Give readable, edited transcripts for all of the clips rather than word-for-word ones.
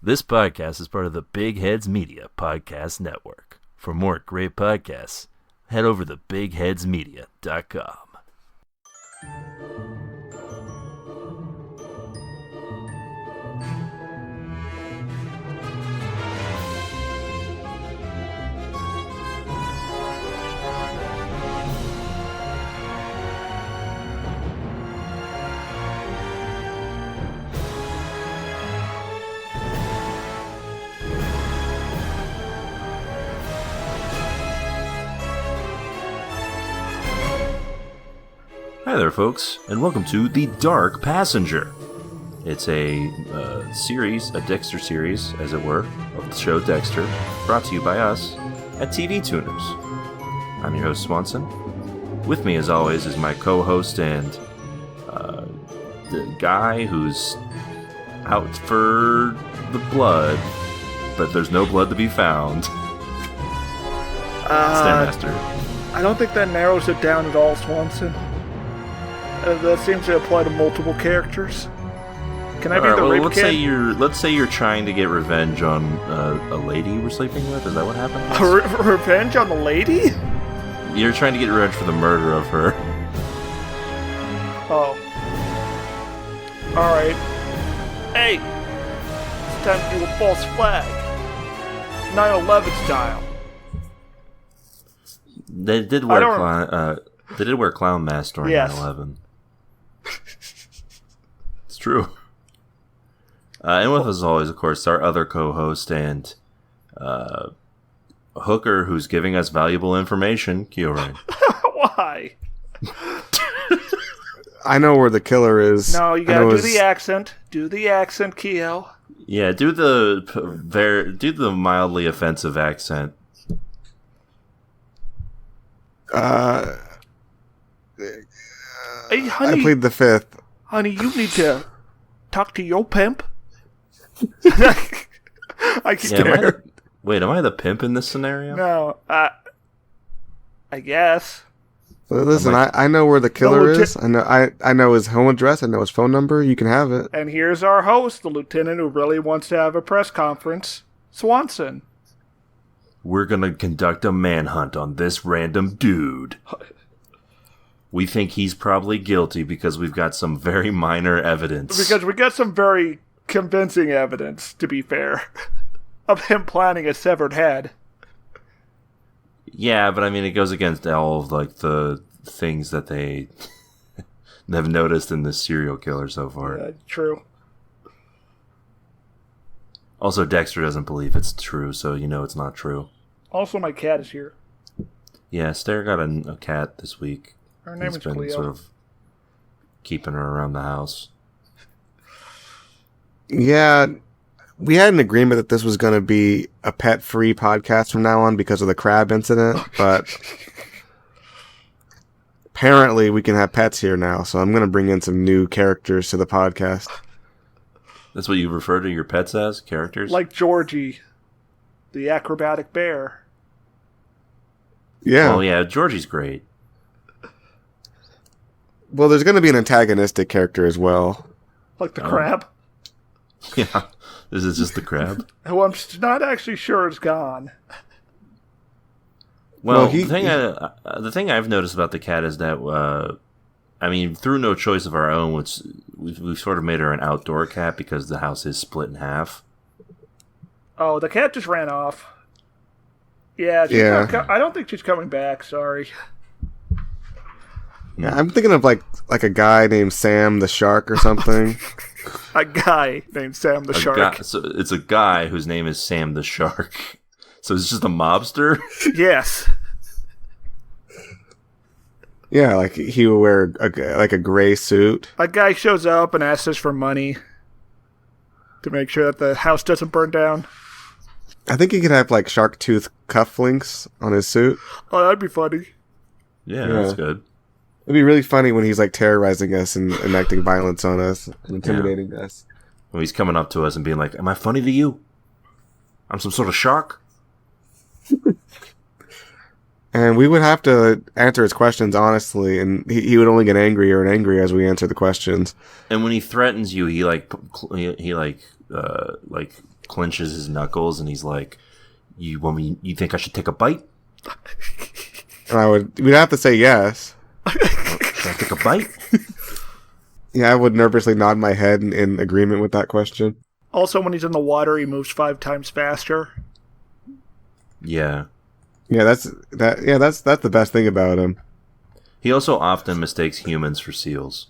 This podcast is part of the Big Heads Media Podcast Network. For more great podcasts, head over to bigheadsmedia.com. Hi there, folks, and welcome to The Dark Passenger. It's a series, a Dexter series, as it were, of the show Dexter, brought to you by us at TV Tuners. I'm your host, Swanson. With me, as always, is my co-host and the guy who's out for the blood, but there's no blood to be found. Standmaster. I don't think that narrows it down at all, Swanson. That seems to apply to multiple characters. Can I be the rape kid? Let's say you're trying to get revenge on a lady we're sleeping with. Is that what happened? Revenge on the lady? You're trying to get revenge for the murder of her. Oh. Alright. Hey! It's time to do a false flag. 9/11 style. They did wear clown masks during 9/11. It's true. And with us, as always, of course, our other co-host and hooker who's giving us valuable information, Kyorain. Why? I know where the killer is. No, you gotta do the accent. Do the accent, Kyo. Yeah, do the mildly offensive accent. Hey, honey, I plead the fifth. Honey, you need to talk to your pimp. I can't. Am I the pimp in this scenario? No, I guess. Listen, I know where the killer is. I know his home address. I know his phone number. You can have it. And here's our host, the lieutenant who really wants to have a press conference, Swanson. We're gonna conduct a manhunt on this random dude. We think he's probably guilty because we've got some very minor evidence. Because we got some very convincing evidence, to be fair, of him planting a severed head. Yeah, but I mean, it goes against all of the things that they have noticed in this serial killer so far. Yeah, true. Also, Dexter doesn't believe it's true, so you know it's not true. Also, my cat is here. Yeah, Stair got a cat this week. Her name is Cleo. He's been sort of keeping her around the house. Yeah, we had an agreement that this was going to be a pet-free podcast from now on because of the crab incident, but apparently we can have pets here now, so I'm going to bring in some new characters to the podcast. That's what you refer to your pets as? Characters? Like Georgie, the acrobatic bear. Yeah. Oh, yeah, Georgie's great. Well, there's going to be an antagonistic character as well. Like the crab? Yeah, this is just the crab. Who I'm not actually sure is gone. Well, the thing I've noticed about the cat is that, I mean, through no choice of our own, which we've sort of made her an outdoor cat because the house is split in half. Oh, the cat just ran off. Yeah, I don't think she's coming back, sorry. Yeah, I'm thinking of like a guy named Sam the Shark or something. A guy named Sam the Shark. So it's a guy whose name is Sam the Shark. So it's just a mobster? Yes. Yeah, like he would wear a gray suit. A guy shows up and asks us for money to make sure that the house doesn't burn down. I think he could have like shark tooth cufflinks on his suit. Oh, that'd be funny. Yeah, that's good. It'd be really funny when he's like terrorizing us and enacting violence on us and intimidating us. When he's coming up to us and being like, "Am I funny to you? I'm some sort of shark?" And we would have to answer his questions honestly, and he would only get angrier and angrier as we answer the questions. And when he threatens you, he clenches his knuckles and he's like, "You want me? You think I should take a bite?" And we'd have to say yes. Should I take a bite? Yeah, I would nervously nod my head in agreement with that question. Also, when he's in the water, he moves 5 times faster. Yeah. Yeah, that's the best thing about him. He also often mistakes humans for seals.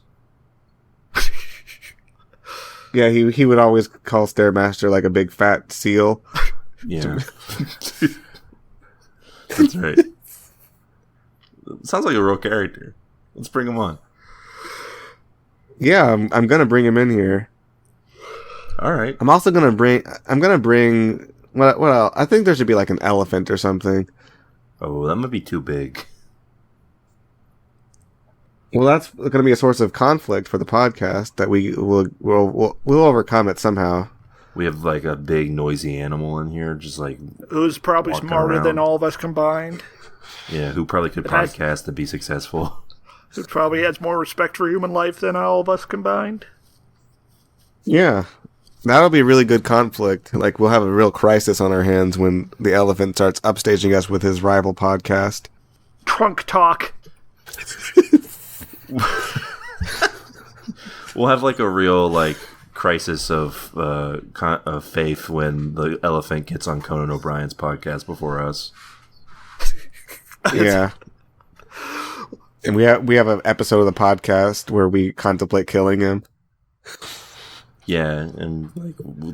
Yeah, he would always call Stairmaster like a big fat seal. Yeah. That's right. Sounds like a real character. Let's bring him on. Yeah, I'm gonna bring him in here. All right. I'm also gonna bring what else? I think there should be like an elephant or something. Oh, that might be too big. Well, that's going to be a source of conflict for the podcast that we'll overcome it somehow. We have like a big noisy animal in here, just like who's probably smarter than all of us combined. Yeah, who probably could podcast and be successful. Who probably has more respect for human life than all of us combined. Yeah. That'll be a really good conflict. Like, we'll have a real crisis on our hands when the elephant starts upstaging us with his rival podcast. Trunk talk. We'll have like a real like crisis of faith when the elephant gets on Conan O'Brien's podcast before us. Yeah. And we have an episode of the podcast where we contemplate killing him. Yeah, and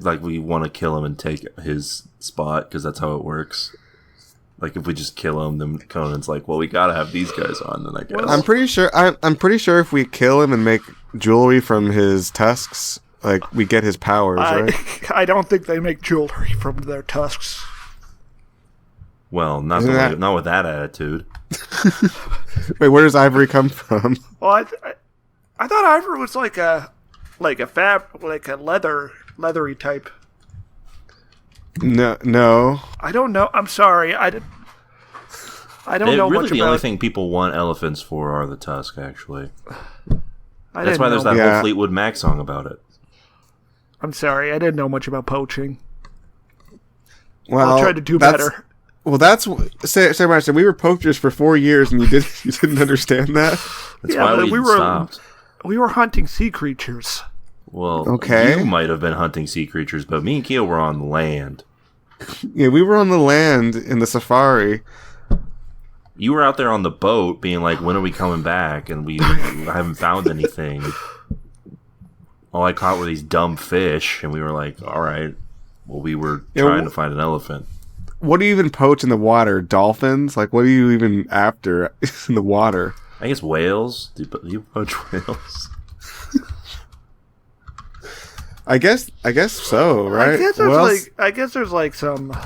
like we want to kill him and take his spot because that's how it works. Like if we just kill him, then Conan's like, "Well, we gotta have these guys on." Then I guess I'm pretty sure if we kill him and make jewelry from his tusks, like we get his powers, right? I don't think they make jewelry from their tusks. Well, not with that attitude. Wait, where does ivory come from? Well, I thought ivory was like a leathery type. No. I don't know. I'm sorry. I don't know really much the about. only thing people want elephants for are the tusk. Actually, I that's why there's that whole Fleetwood Mac song about it. I'm sorry. I didn't know much about poaching. Well, I'll try to do better. Well, that's Sarah. We were poachers for 4 years, and you didn't understand that. That's why we stopped. We were hunting sea creatures. Well, okay. You might have been hunting sea creatures, but me and Keel were on land. Yeah, we were on the land in the safari. You were out there on the boat being like, when are we coming back? And we haven't found anything. All I caught were these dumb fish, and we were like, all right. Well, we were trying to find an elephant. What do you even poach in the water? Dolphins? Like, what are you even after in the water? I guess whales. Do you poach whales? I guess so, right? I guess there's like some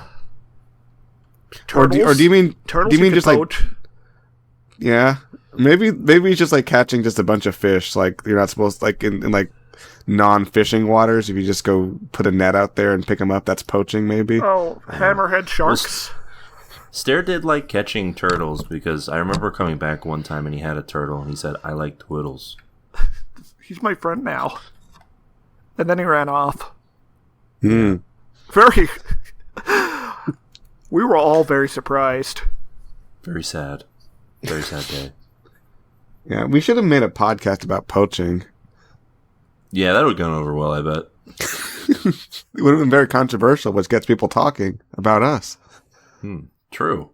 turtles. Or do you mean turtles? Do you mean just poach? like? Yeah, maybe it's just like catching just a bunch of fish. Like you're not supposed to, like in like non-fishing waters. If you just go put a net out there and pick them up, that's poaching. Maybe. Oh, hammerhead sharks. Stair did like catching turtles because I remember coming back one time and he had a turtle and he said, "I like twiddles." He's my friend now. And then he ran off. Hmm. Very. We were all very surprised. Very sad. Very sad day. Yeah, we should have made a podcast about poaching. Yeah, that would have gone over well, I bet. It would have been very controversial, which gets people talking about us. True.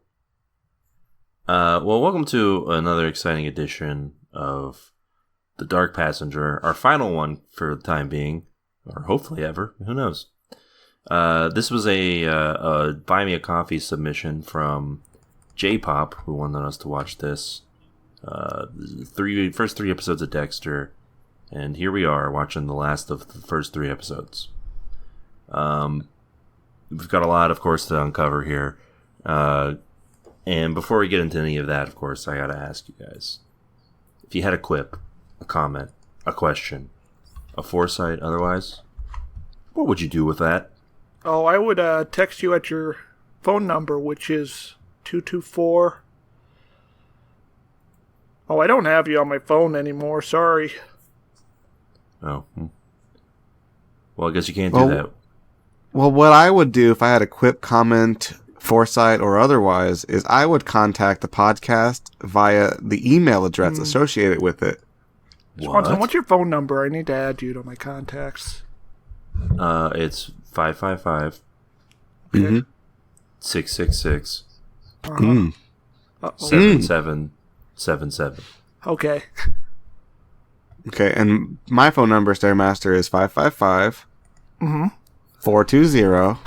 Well, welcome to another exciting edition of The Dark Passenger, our final one for the time being, or hopefully ever. Who knows? This was a Buy Me a Coffee submission from J-Pop, who wanted us to watch this. First three episodes of Dexter, and here we are watching the last of the first 3 episodes. We've got a lot, of course, to uncover here. And before we get into any of that, of course, I gotta ask you guys. If you had a quip, a comment, a question, a foresight otherwise, what would you do with that? Oh, I would text you at your phone number, which is 224. Oh, I don't have you on my phone anymore, sorry. Oh. Well, I guess you can't do that. Well, what I would do if I had a quip, comment, foresight, or otherwise is I would contact the podcast via the email address associated with it. Swanson, what's your phone number? I need to add you to my contacts. It's 555 Okay. 666 Uh-oh. 7777. Okay. Okay, and my phone number, Stairmaster, is 555 420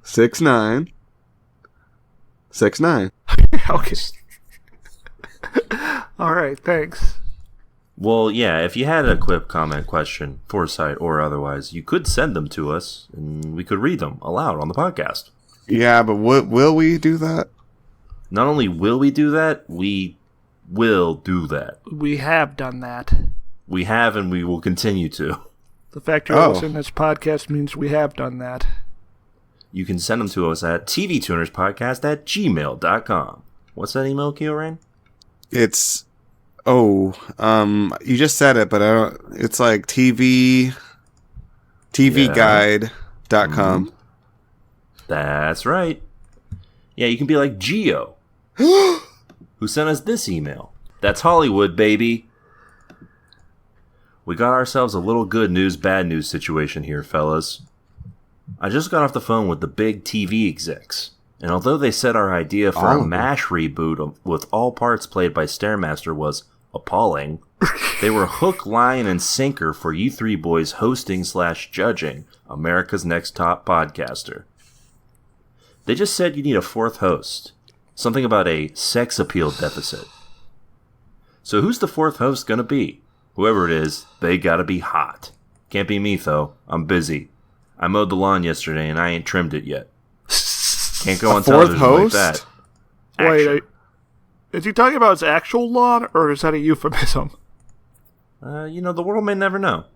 6969. Okay. All right, thanks. Well, yeah, if you had a quip, comment, question, foresight, or otherwise, you could send them to us, and we could read them aloud on the podcast. Yeah, but will we do that? Not only will we do that, we will do that. We have done that. We have, and we will continue to. The fact you're listening to this podcast means we have done that. You can send them to us at tvtunerspodcast@gmail.com. What's that email, Keelrain? It's you just said it, but I don't. It's like tvguide.com. That's right. Yeah, you can be like Geo, who sent us this email. That's Hollywood, baby. We got ourselves a little good news, bad news situation here, fellas. I just got off the phone with the big TV execs, and although they said our idea for a MASH reboot with all parts played by Stairmaster was appalling, they were hook, line, and sinker for you three boys hosting/judging America's Next Top Podcaster. They just said you need a fourth host. Something about a sex appeal deficit. So who's the fourth host gonna be? Whoever it is, they gotta be hot. Can't be me, though. I'm busy. I mowed the lawn yesterday and I ain't trimmed it yet. Can't go on television host? like that. Wait, is he talking about his actual lawn, or is that a euphemism? The world may never know.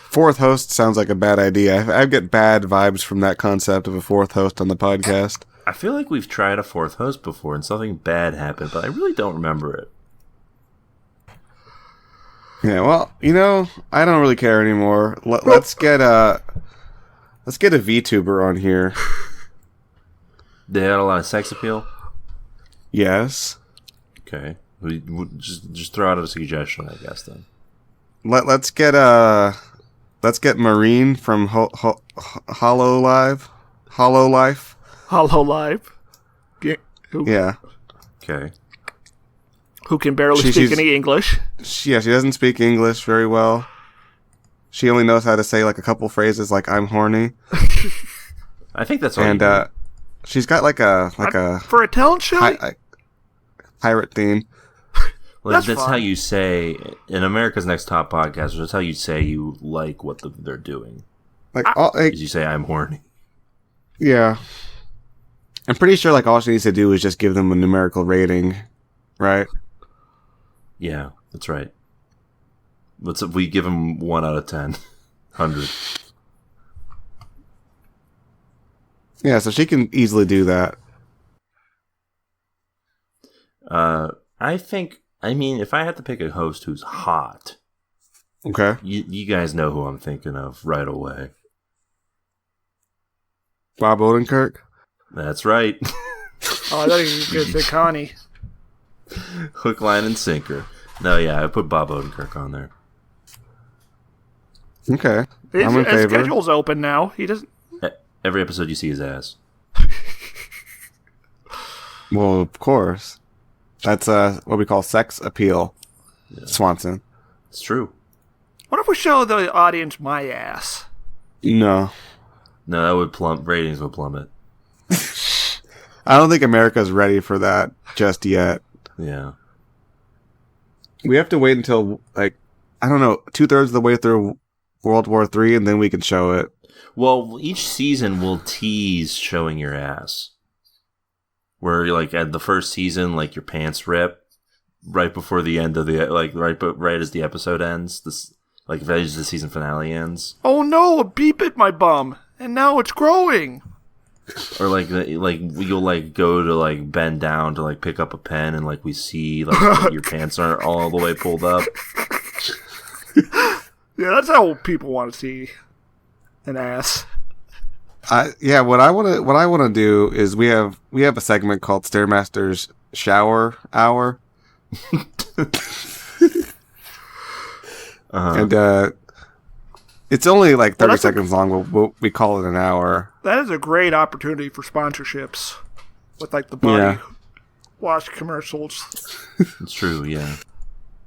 Fourth host sounds like a bad idea. I get bad vibes from that concept of a fourth host on the podcast. I feel like we've tried a fourth host before and something bad happened, but I really don't remember it. Yeah, well, I don't really care anymore. Let's get a VTuber on here. They had a lot of sex appeal? Yes. Okay. We just throw out a suggestion, I guess, then. Let's get Marine from Hololive. Hololive. Yeah. Okay. Who can barely speak any English. She doesn't speak English very well. She only knows how to say like a couple phrases like "I'm horny." I think that's all. And she's got like a for a talent show. Pirate theme. Well, that's how you say in America's Next Top Podcast. That's how you say you like what they're doing. Is you say "I'm horny." Yeah, I'm pretty sure like all she needs to do is just give them a numerical rating, right? Yeah, that's right. We give them 1 out of 10, 100. Yeah, so she can easily do that. I mean, if I had to pick a host who's hot, okay, you guys know who I'm thinking of right away. Bob Odenkirk? That's right. Oh, I thought he was going to say Connie. Hook, line, and sinker. No, yeah, I put Bob Odenkirk on there. Okay. I'm in favor. His schedule's open now. He doesn't... Every episode you see his ass. Well, of course. That's what we call sex appeal, Swanson. It's true. What if we show the audience my ass? No. No, that would ratings would plummet. I don't think America's ready for that just yet. Yeah. We have to wait until, 2/3 of the way through World War III, and then we can show it. Well, each season will tease showing your ass. Where, at the first season, your pants rip right before the end of the, right as the episode ends. As the season finale ends. Oh no, a bee bit my bum, and now it's growing. Or you'll go to bend down to pick up a pen, and we see your pants aren't all the way pulled up. Yeah, that's how people want to see an ass. What I want to do is we have a segment called Stairmaster's Shower Hour. And it's only like 30 seconds long. We call it an hour. That is a great opportunity for sponsorships with like the body wash commercials. It's true, yeah.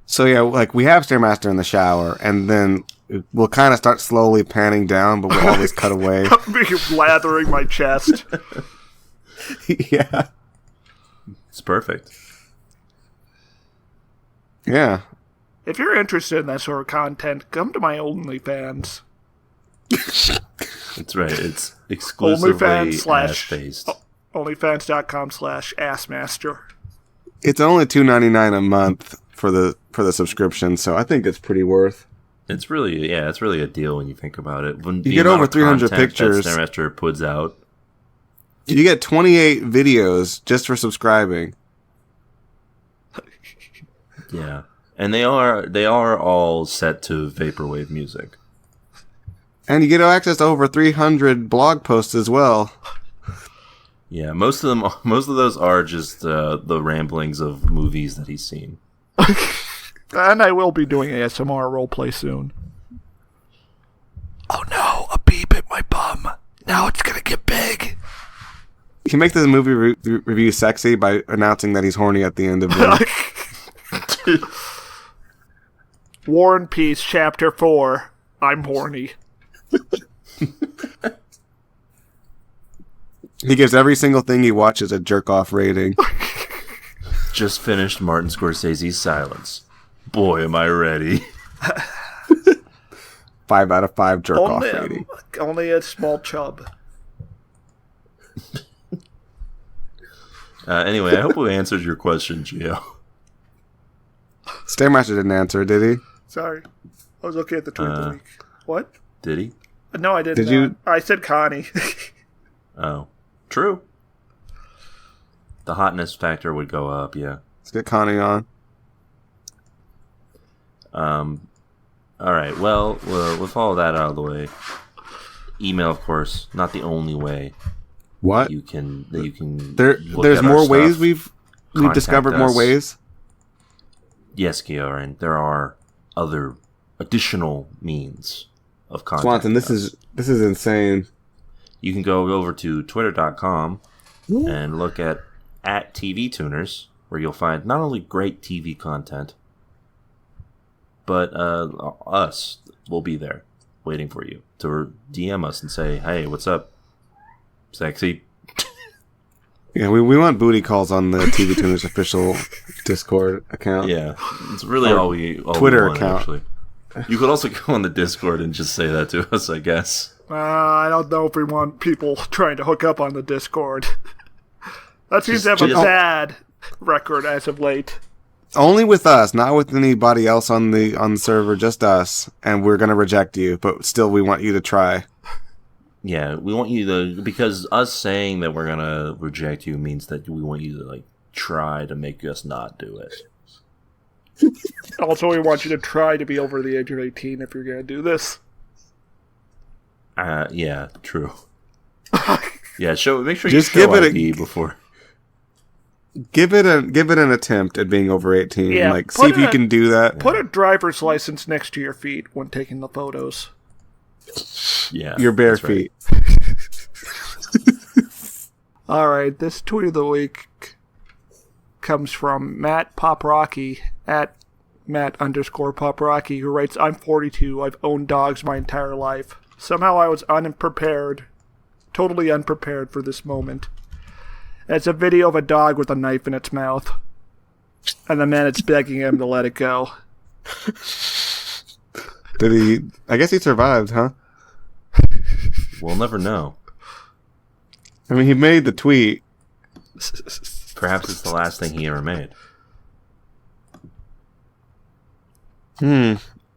So yeah, like we have Stairmaster in the shower, and then we'll kind of start slowly panning down, but we'll always cut away. Lathering my chest. Yeah. It's perfect. Yeah. If you're interested in that sort of content, come to my OnlyFans. That's right. It's exclusively ass-based. OnlyFans.com/assmaster. It's only $2.99 a month for the subscription, so I think it's pretty worth. It's really a deal when you think about it. When you get over 300 pictures. That Stairmaster puts out. You get 28 videos just for subscribing. Yeah. And they are all set to vaporwave music. And you get access to over 300 blog posts as well. Yeah, most of those are just the ramblings of movies that he's seen. And I will be doing ASMR roleplay soon. Oh no, a bee bit my bum. Now it's gonna get big. You can make this movie review sexy by announcing that he's horny at the end of it. War and Peace, Chapter 4. I'm horny. He gives every single thing he watches a jerk-off rating. Just finished Martin Scorsese's Silence. Boy, am I ready. 5 out of 5 jerk-off rating. Only a small chub. Anyway, I hope we answered your question, Gio. Stairmaster didn't answer, did he? Sorry. I was looking at the tweet of the week. What? Did he? No, I didn't. Did you? I said Connie. Oh. True. The hotness factor would go up, yeah. Let's get Connie on. Alright, well, with all that out of the way, email, of course, not the only way. What? You can look there's at more our ways stuff, we've discovered us. more ways. Yes, Gioran, there are other additional means of contacting Swanson, this us. is insane. You can go over to twitter.com and look at TV Tuners, where you'll find not only great TV content, but us will be there waiting for you to DM us and say, hey, what's up, sexy? Yeah, we want booty calls on the TV Tuners official Discord account. Yeah, it's really all we Twitter want, account. Actually. You could also go on the Discord and just say that to us, I guess. I don't know if we want people trying to hook up on the Discord. That seems to have a bad record as of late. Only with us, not with anybody else on the server, just us. And we're gonna reject you, but still, we want you to try. Yeah, we want you to, because us saying that we're gonna reject you means that we want you to like try to make us not do it. Also, we want you to try to be over the age of 18 if you're gonna do this. Yeah, true. Yeah, make sure Just you show give it ID before. Give it an attempt at being over 18. Yeah, like, see if you can do that. Put a driver's license next to your feet when taking the photos. Yeah, Your bare that's right. feet. Alright, this tweet of the week comes from Matt Poprocky at Matt_Poprocky, who writes, I'm 42. I've owned dogs my entire life. Somehow I was totally unprepared for this moment. And it's a video of a dog with a knife in its mouth. And the man is begging him to let it go. Did he? I guess he survived, huh? We'll never know. I mean, he made the tweet. Perhaps it's the last thing he ever made.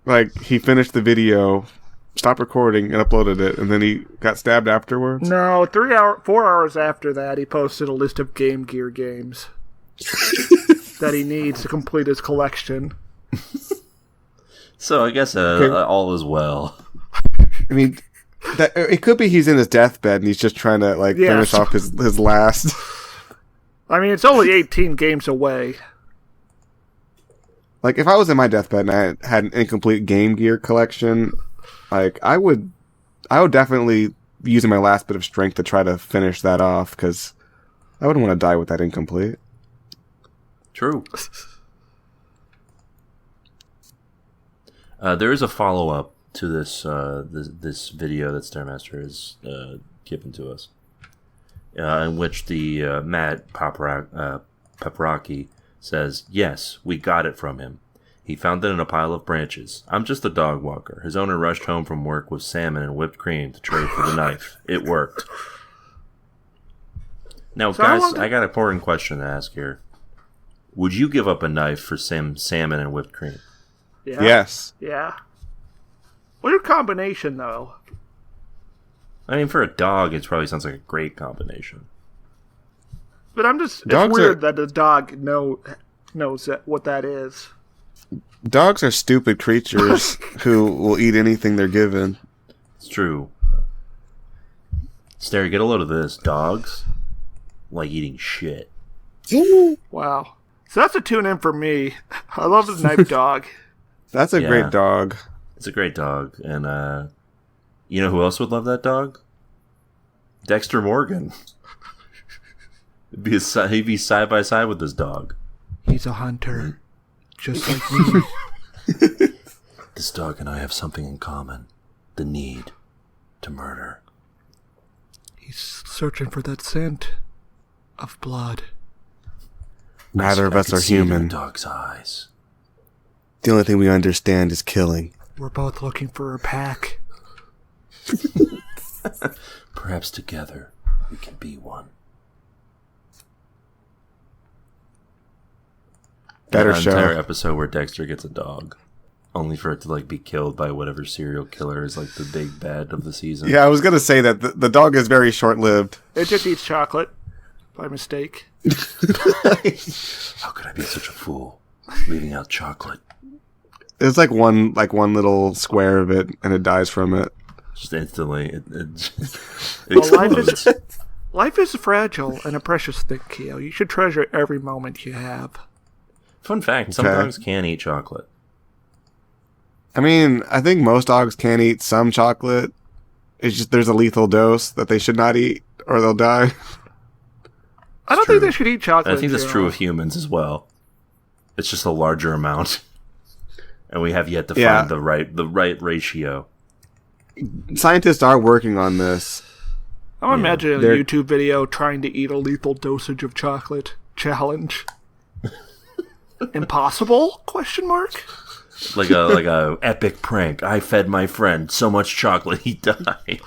Like, he finished the video, stopped recording, and uploaded it, and then he got stabbed afterwards? No, 4 hours after that, he posted a list of Game Gear games that he needs to complete his collection. So I guess all is well. I mean, it could be he's in his deathbed and he's just trying to finish off his last. I mean, it's only 18 games away. Like, if I was in my deathbed and I had an incomplete Game Gear collection, I would definitely be using my last bit of strength to try to finish that off, because I wouldn't want to die with that incomplete. True. There is a follow-up to this video that Stairmaster has given to us, in which the Matt Paprocki says, "Yes, we got it from him. He found it in a pile of branches. I'm just a dog walker. His owner rushed home from work with salmon and whipped cream to trade for the knife. It worked." Now, So guys, I got an important question to ask here. Would you give up a knife for salmon and whipped cream? Yeah. Yes. Yeah. What a combination, though. I mean, for a dog, it probably sounds like a great combination. But it's Dogs weird are- that the dog knows what that is. Dogs are stupid creatures who will eat anything they're given. It's true. Stary, get a load of this. Dogs like eating shit. Wow. So that's a tune-in for me. I love the knife dog. That's a Yeah. great dog. It's a great dog. And, you know who else would love that dog? Dexter Morgan. He'd be side by side with this dog. He's a hunter, just like me. This dog and I have something in common. The need to murder. He's searching for that scent of blood. Neither of I us can are see it in human. the dog's eyes. The only thing we understand is killing. We're both looking for a pack. Perhaps together we can be one. Better An entire show. episode where Dexter gets a dog, only for it to be killed by whatever serial killer is the big bad of the season. Yeah, I was gonna say that the dog is very short-lived. It just eats chocolate by mistake. How could I be such a fool, leaving out chocolate? There's one little square of it, and it dies from it. Just instantly, it Well, explodes. life is fragile and a precious thing, Keo. You should treasure every moment you have. Fun fact: some Okay. dogs can eat chocolate. I mean, I think most dogs can eat some chocolate. It's just there's a lethal dose that they should not eat, or they'll die. I don't true. think they should eat chocolate. And I think in that's true general. of humans as well. It's just a larger amount, and we have yet to Yeah. find the right ratio. Scientists are working on this. I'm imagining a They're- YouTube video trying to eat a lethal dosage of chocolate challenge. Impossible? Question mark. Like a epic prank. I fed my friend so much chocolate he died.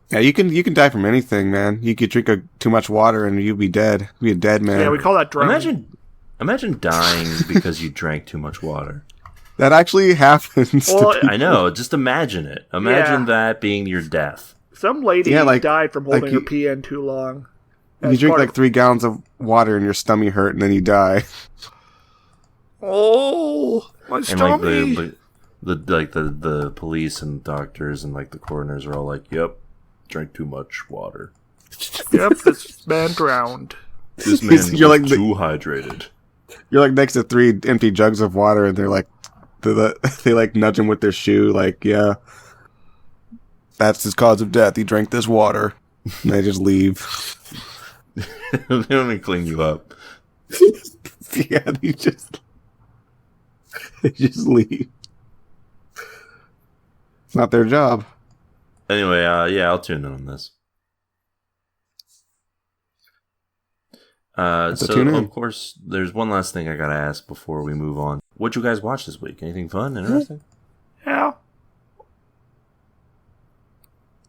Yeah, you can die from anything, man. You could drink too much water and you'd be dead. You'd be a dead man. Yeah, we call that drowning. Imagine dying because you drank too much water. That actually happens. Well, to people. I know. Just imagine it. Imagine Yeah. that being your death. Some lady Yeah, died from holding you- her pee in too long. You As drink part like of- 3 gallons of water and your stomach hurt, and then you die. Oh, my And stomach. the police and doctors and the coroners are all like, "Yep, drank too much water. Yep, this man drowned. This man You're was like the- too hydrated." You're like next to 3 empty jugs of water, and they're like, they nudge him with their shoe, like, yeah, that's his cause of death. He drank this water, and they just leave. They don't even clean you up. Yeah, they just leave. It's not their job. Anyway, yeah, I'll tune in on this. So, tune in. of course, there's one last thing I gotta ask before we move on. What'd you guys watch this week? Anything fun, interesting? Yeah.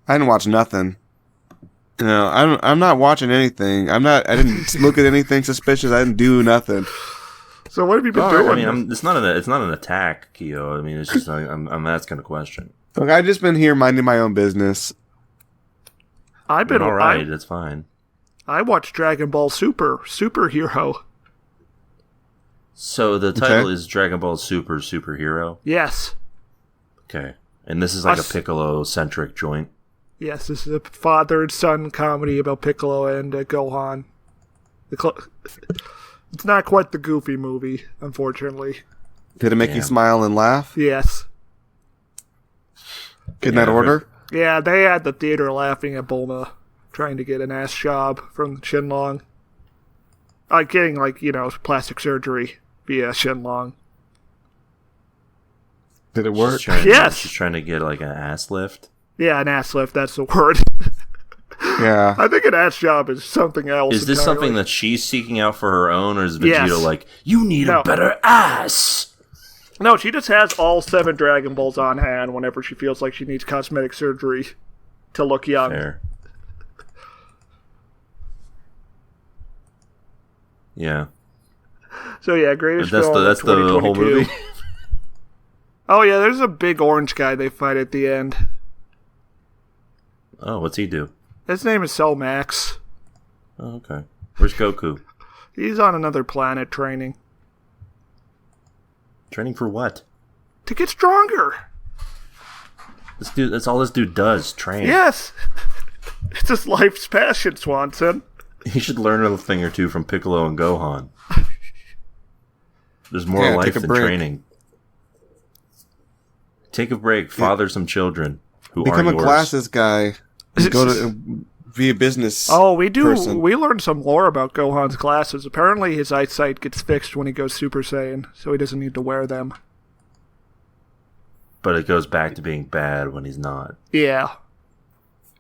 I didn't watch nothing. No, I'm not watching anything. I didn't look at anything suspicious. I didn't do nothing. So what have you been All doing? right, I mean, it's not an attack, Keo. I mean, it's just I'm asking a question. Look, I've just been here minding my own business. I've been All right, it's fine. I watched Dragon Ball Superhero. So the title Okay. is Dragon Ball Super Superhero. Yes. Okay. And this is like Us- a Piccolo-centric joint. Yes, this is a father and son comedy about Piccolo and Gohan. It's not quite the Goofy movie, unfortunately. Did it make you Damn. smile and laugh? Yes. In Yeah, that order? Yeah, they had the theater laughing at Bulma trying to get an ass job from Shenlong. Getting, plastic surgery via Shenlong. Did it work? Yes. She's trying to get like an ass lift. Yeah, an ass lift, that's the word. Yeah. I think an ass job is something else. Is this entirely. something that she's seeking out for her own, or is Vegeta Yes. like, you need No. a better ass? No, she just has all 7 Dragon Balls on hand whenever she feels like she needs cosmetic surgery to look young. Fair. Yeah. So yeah, greatest That's film the of that's the whole 2022. movie. Oh yeah, there's a big orange guy they fight at the end. Oh, what's he do? His name is Cell Max. Oh, okay. Where's Goku? He's on another planet training Training for what? to get stronger. This dude. That's all this dude does. Train. Yes, it's his life's passion, Swanson. He should learn a thing or two from Piccolo and Gohan. There's more Yeah, life take a than break. training. Take a break. Father some children who Become a aren't yours. glasses guy. Go to be a business. Oh, we do. person. We learned some lore about Gohan's glasses. Apparently, his eyesight gets fixed when he goes Super Saiyan, so he doesn't need to wear them. But it goes back to being bad when he's not. Yeah,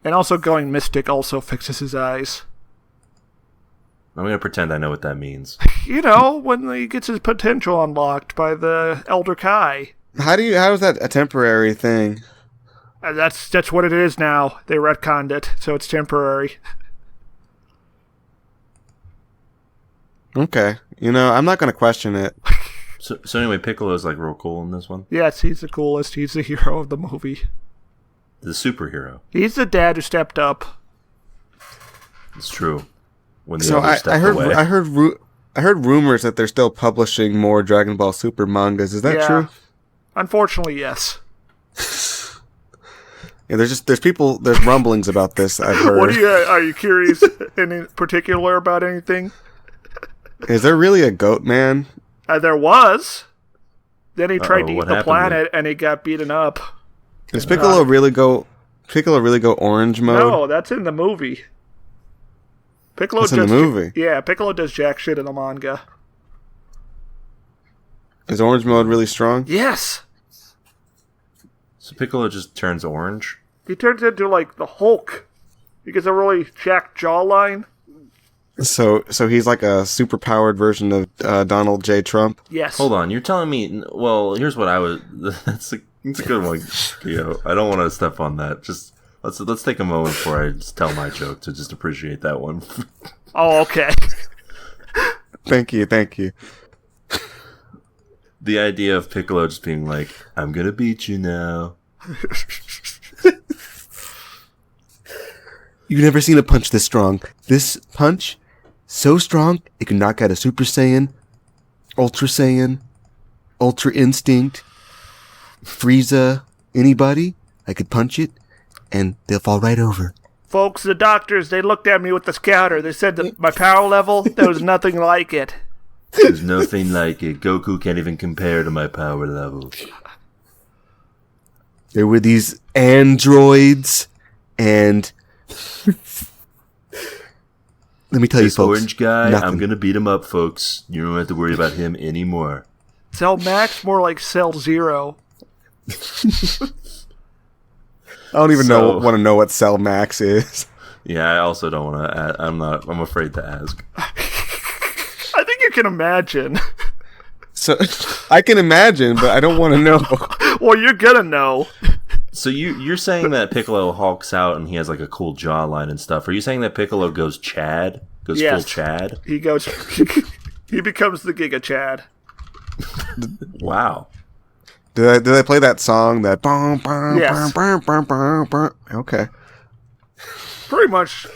and also going Mystic also fixes his eyes. I'm gonna pretend I know what that means. You know, when he gets his potential unlocked by the Elder Kai. How is that a temporary thing? That's what it is now. They retconned it, so it's temporary. Okay. I'm not going to question it. So anyway, Piccolo's like real cool in this one. Yes, he's the coolest. He's the hero of the movie. The superhero. He's the dad who stepped up. It's true. When the So others stepped away. I heard rumors that they're still publishing more Dragon Ball Super mangas. Is that Yeah. true? Unfortunately, yes. Yeah, there's rumblings about this. I've heard. Are you curious in particular about anything? Is there really a goat man? There was. Then he tried to what eat the happened planet, and he got beaten up. Does Piccolo really go orange mode? No, that's in the movie. Piccolo That's in the movie. Yeah, Piccolo does jack shit in the manga. Is orange mode really strong? Yes. So Piccolo just turns orange. He turns into like the Hulk. He gets a really jacked jawline. So he's like a super powered version of Donald J. Trump. Yes. Hold on, you're telling me? Well, here's what I was. That's a good one, Keo. I don't want to step on that. Just let's take a moment before I just tell my joke to just appreciate that one. Oh, okay. Thank you. The idea of Piccolo just being like, "I'm gonna beat you now." You've never seen a punch this strong. This punch, so strong, it can knock out a Super Saiyan, Ultra Instinct, Frieza, anybody. I could punch it, and they'll fall right over. Folks, the doctors, they looked at me with the scouter. They said that my power level, there was nothing like it. There's nothing like it. Goku can't even compare to my power level. There were these androids, and let me tell you, This folks. orange guy, nothing. I'm gonna beat him up, folks. You don't have to worry about him anymore. Cell Max, more like Cell Zero. I don't even So- want to know what Cell Max is. Yeah, I also don't want to. I'm afraid to ask. I think you can imagine. So I can imagine, but I don't want to know. Well, you're gonna know. So you're saying that Piccolo hulks out and he has like a cool jawline and stuff. Are you saying that Piccolo goes Chad? Goes Yes. full Chad? He goes. He becomes the Giga Chad. Wow. Did I play that song? That Yes. Okay. Pretty much.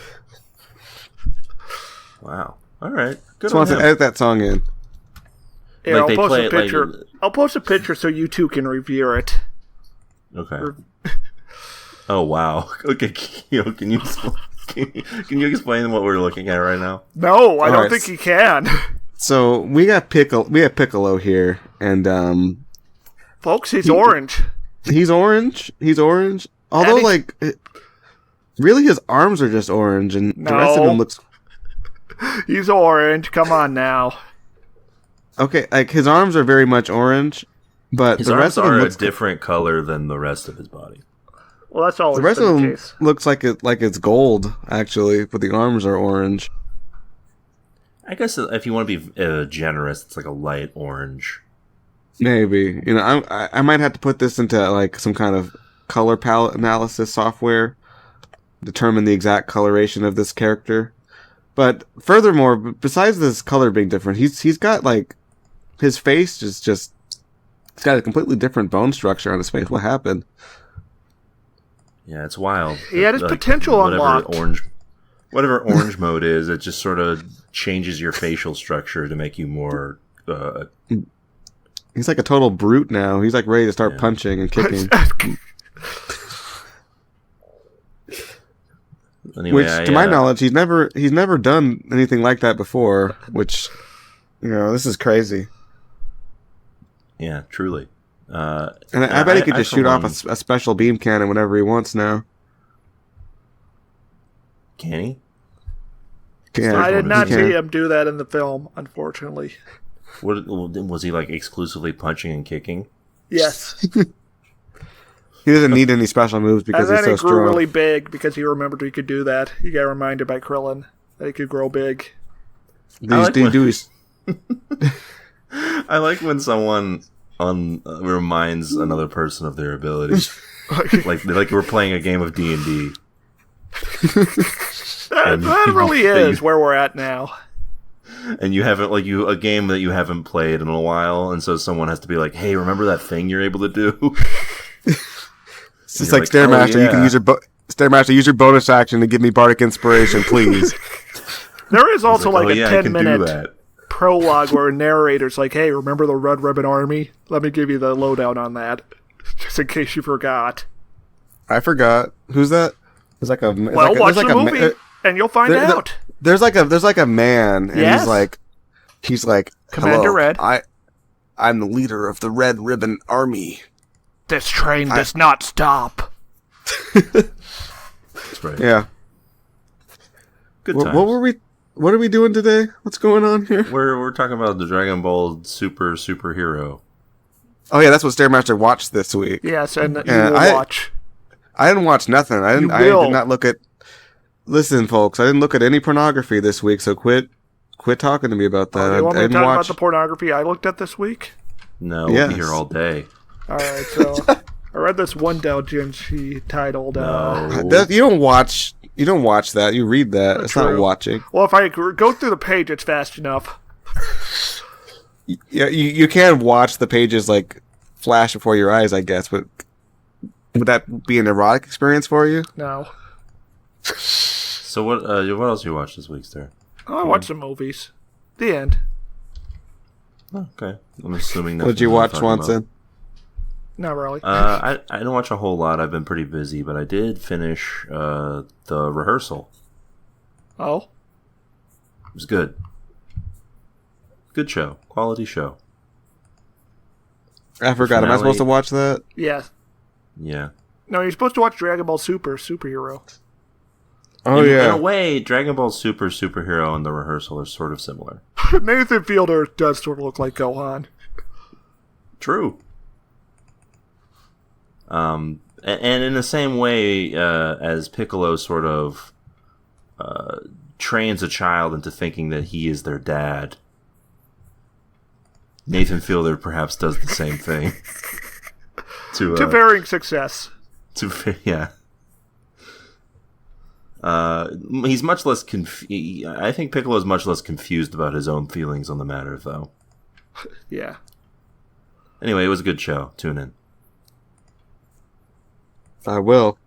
Wow. All right. Good on Swanson, him. edit that song in. Yeah, Like, I'll they post play a it, like- picture. I'll post a picture so you two can review it. Okay. Oh wow. Okay, can you can you explain what we're looking at right now? No, I don't Alright. think he can. So we have Piccolo here, and Folks, he's orange. he's orange. He's orange. Although, And really, his arms are just orange, and the rest of No. him looks He's orange. Come on now. okay. Like his arms are very much orange, but His the arms rest of him are a looks different color than the rest of his body. Well, that's always the rest been of the him case. looks like it's gold actually, but the arms are orange. I guess if you want to be generous, it's like a light orange. Maybe I might have to put this into like some kind of color palette analysis software, determine the exact coloration of this character. But furthermore, besides this color being different, he's got like his face is just he's got a completely different bone structure on his face. What happened? Yeah, it's wild. He had his Like, potential unlocked. Whatever orange mode is, it just sort of changes your facial structure to make you more. He's like a total brute now. He's like ready to start Yeah. punching and kicking. Anyway, Which, to my knowledge, he's never done anything like that before. Which, this is crazy. Yeah, truly. And I bet he could just for shoot off one- a special beam cannon whenever he wants now. Can he? Yeah, I did not he can. see him do that in the film, unfortunately. What was he like exclusively punching and kicking? Yes. He doesn't need any special moves because And he's then so he grew strong. really big because he remembered he could do that. He got reminded by Krillin that he could grow big. I like when someone reminds another person of their abilities. like we're playing a game of D&D. That really is where we're at now. And you haven't a game that you haven't played in a while, and so someone has to be like, "Hey, remember that thing you're able to do?" It's just You're like like, Stairmaster. "Oh, You can yeah." use your Stairmaster. Use your bonus action to give me bardic inspiration, please. There is also Like, like "Oh, a yeah, I can do 10-minute that." prologue where a narrator's like, hey, remember the Red Ribbon Army? Let me give you the lowdown on that. Just in case you forgot. I forgot. Who's that? There's like a Well, watch the movie, and you'll find out. There's like a man, and Yes? he's like Commander "Hello, Red. I'm the leader of the Red Ribbon Army. This train does not stop. That's right. Yeah. Good What, times. what are we doing today? What's going on here? We're talking about the Dragon Ball superhero. Oh yeah, that's what Stairmaster watched this week. Yes, and you Yeah, will watch. I didn't watch nothing. I You did will. not look at. Listen, folks, I didn't look at any pornography this week, so quit talking to me about that. You want me I to didn't talk about watch. the pornography I looked at this week? No, we'll Yes. be here all day. Alright, so I read this one doujinshi titled... No. You don't watch. You don't watch that. You read that. It's not True. watching. Well, if I go through the page, it's fast enough. Yeah, you can watch the pages like flash before your eyes, I guess. But would that be an erotic experience for you? No. So what else you watched this week, Star? I watched some movies. The end. Oh, okay. I'm assuming that. What did you watch, Swanson? Not really. I didn't watch a whole lot. I've been pretty busy, but I did finish the rehearsal. Oh? It was good. Good show. Quality show. I forgot. Am I supposed to watch that? Yeah. Yeah. No, you're supposed to watch Dragon Ball Superhero. Oh in yeah. a way, Dragon Ball Superhero and the rehearsal are sort of similar. Nathan Fielder does sort of look like Gohan. True. And in the same way as Piccolo sort of trains a child into thinking that he is their dad, Nathan Fielder perhaps does the same thing. To varying success. yeah. He's much less I think Piccolo is much less confused about his own feelings on the matter, though. Yeah. Anyway, it was a good show. Tune in. I will.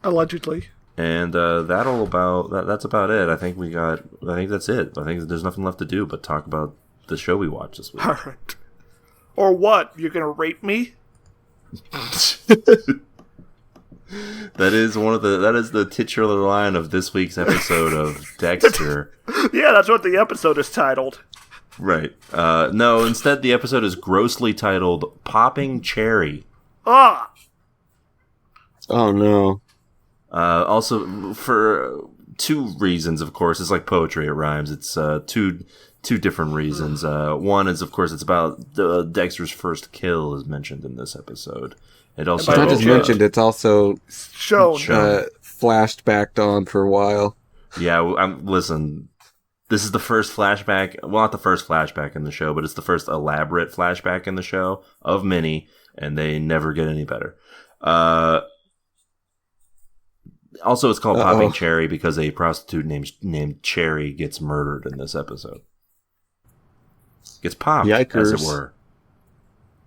Allegedly. And that's about it. I think that's it. I think there's nothing left to do but talk about the show we watched this week. All right. Or what? You're gonna rape me? That is the titular line of this week's episode of Dexter. Yeah, that's what the episode is titled. Right. No, instead the episode is grossly titled Popping Cherry. Ah! Oh no. Also, for two reasons, of course. It's like poetry, it rhymes. It's two different reasons. One is, of course, it's about Dexter's first kill is mentioned in this episode. It also It's not just mentioned, it's also Shown. flashed back on for a while. Yeah, listen, this is the first flashback, well, not the first flashback in the show, but it's the first elaborate flashback in the show of many, and they never get any better. Also, it's called Popping Cherry because a prostitute named Cherry gets murdered in this episode. Gets popped, as it were.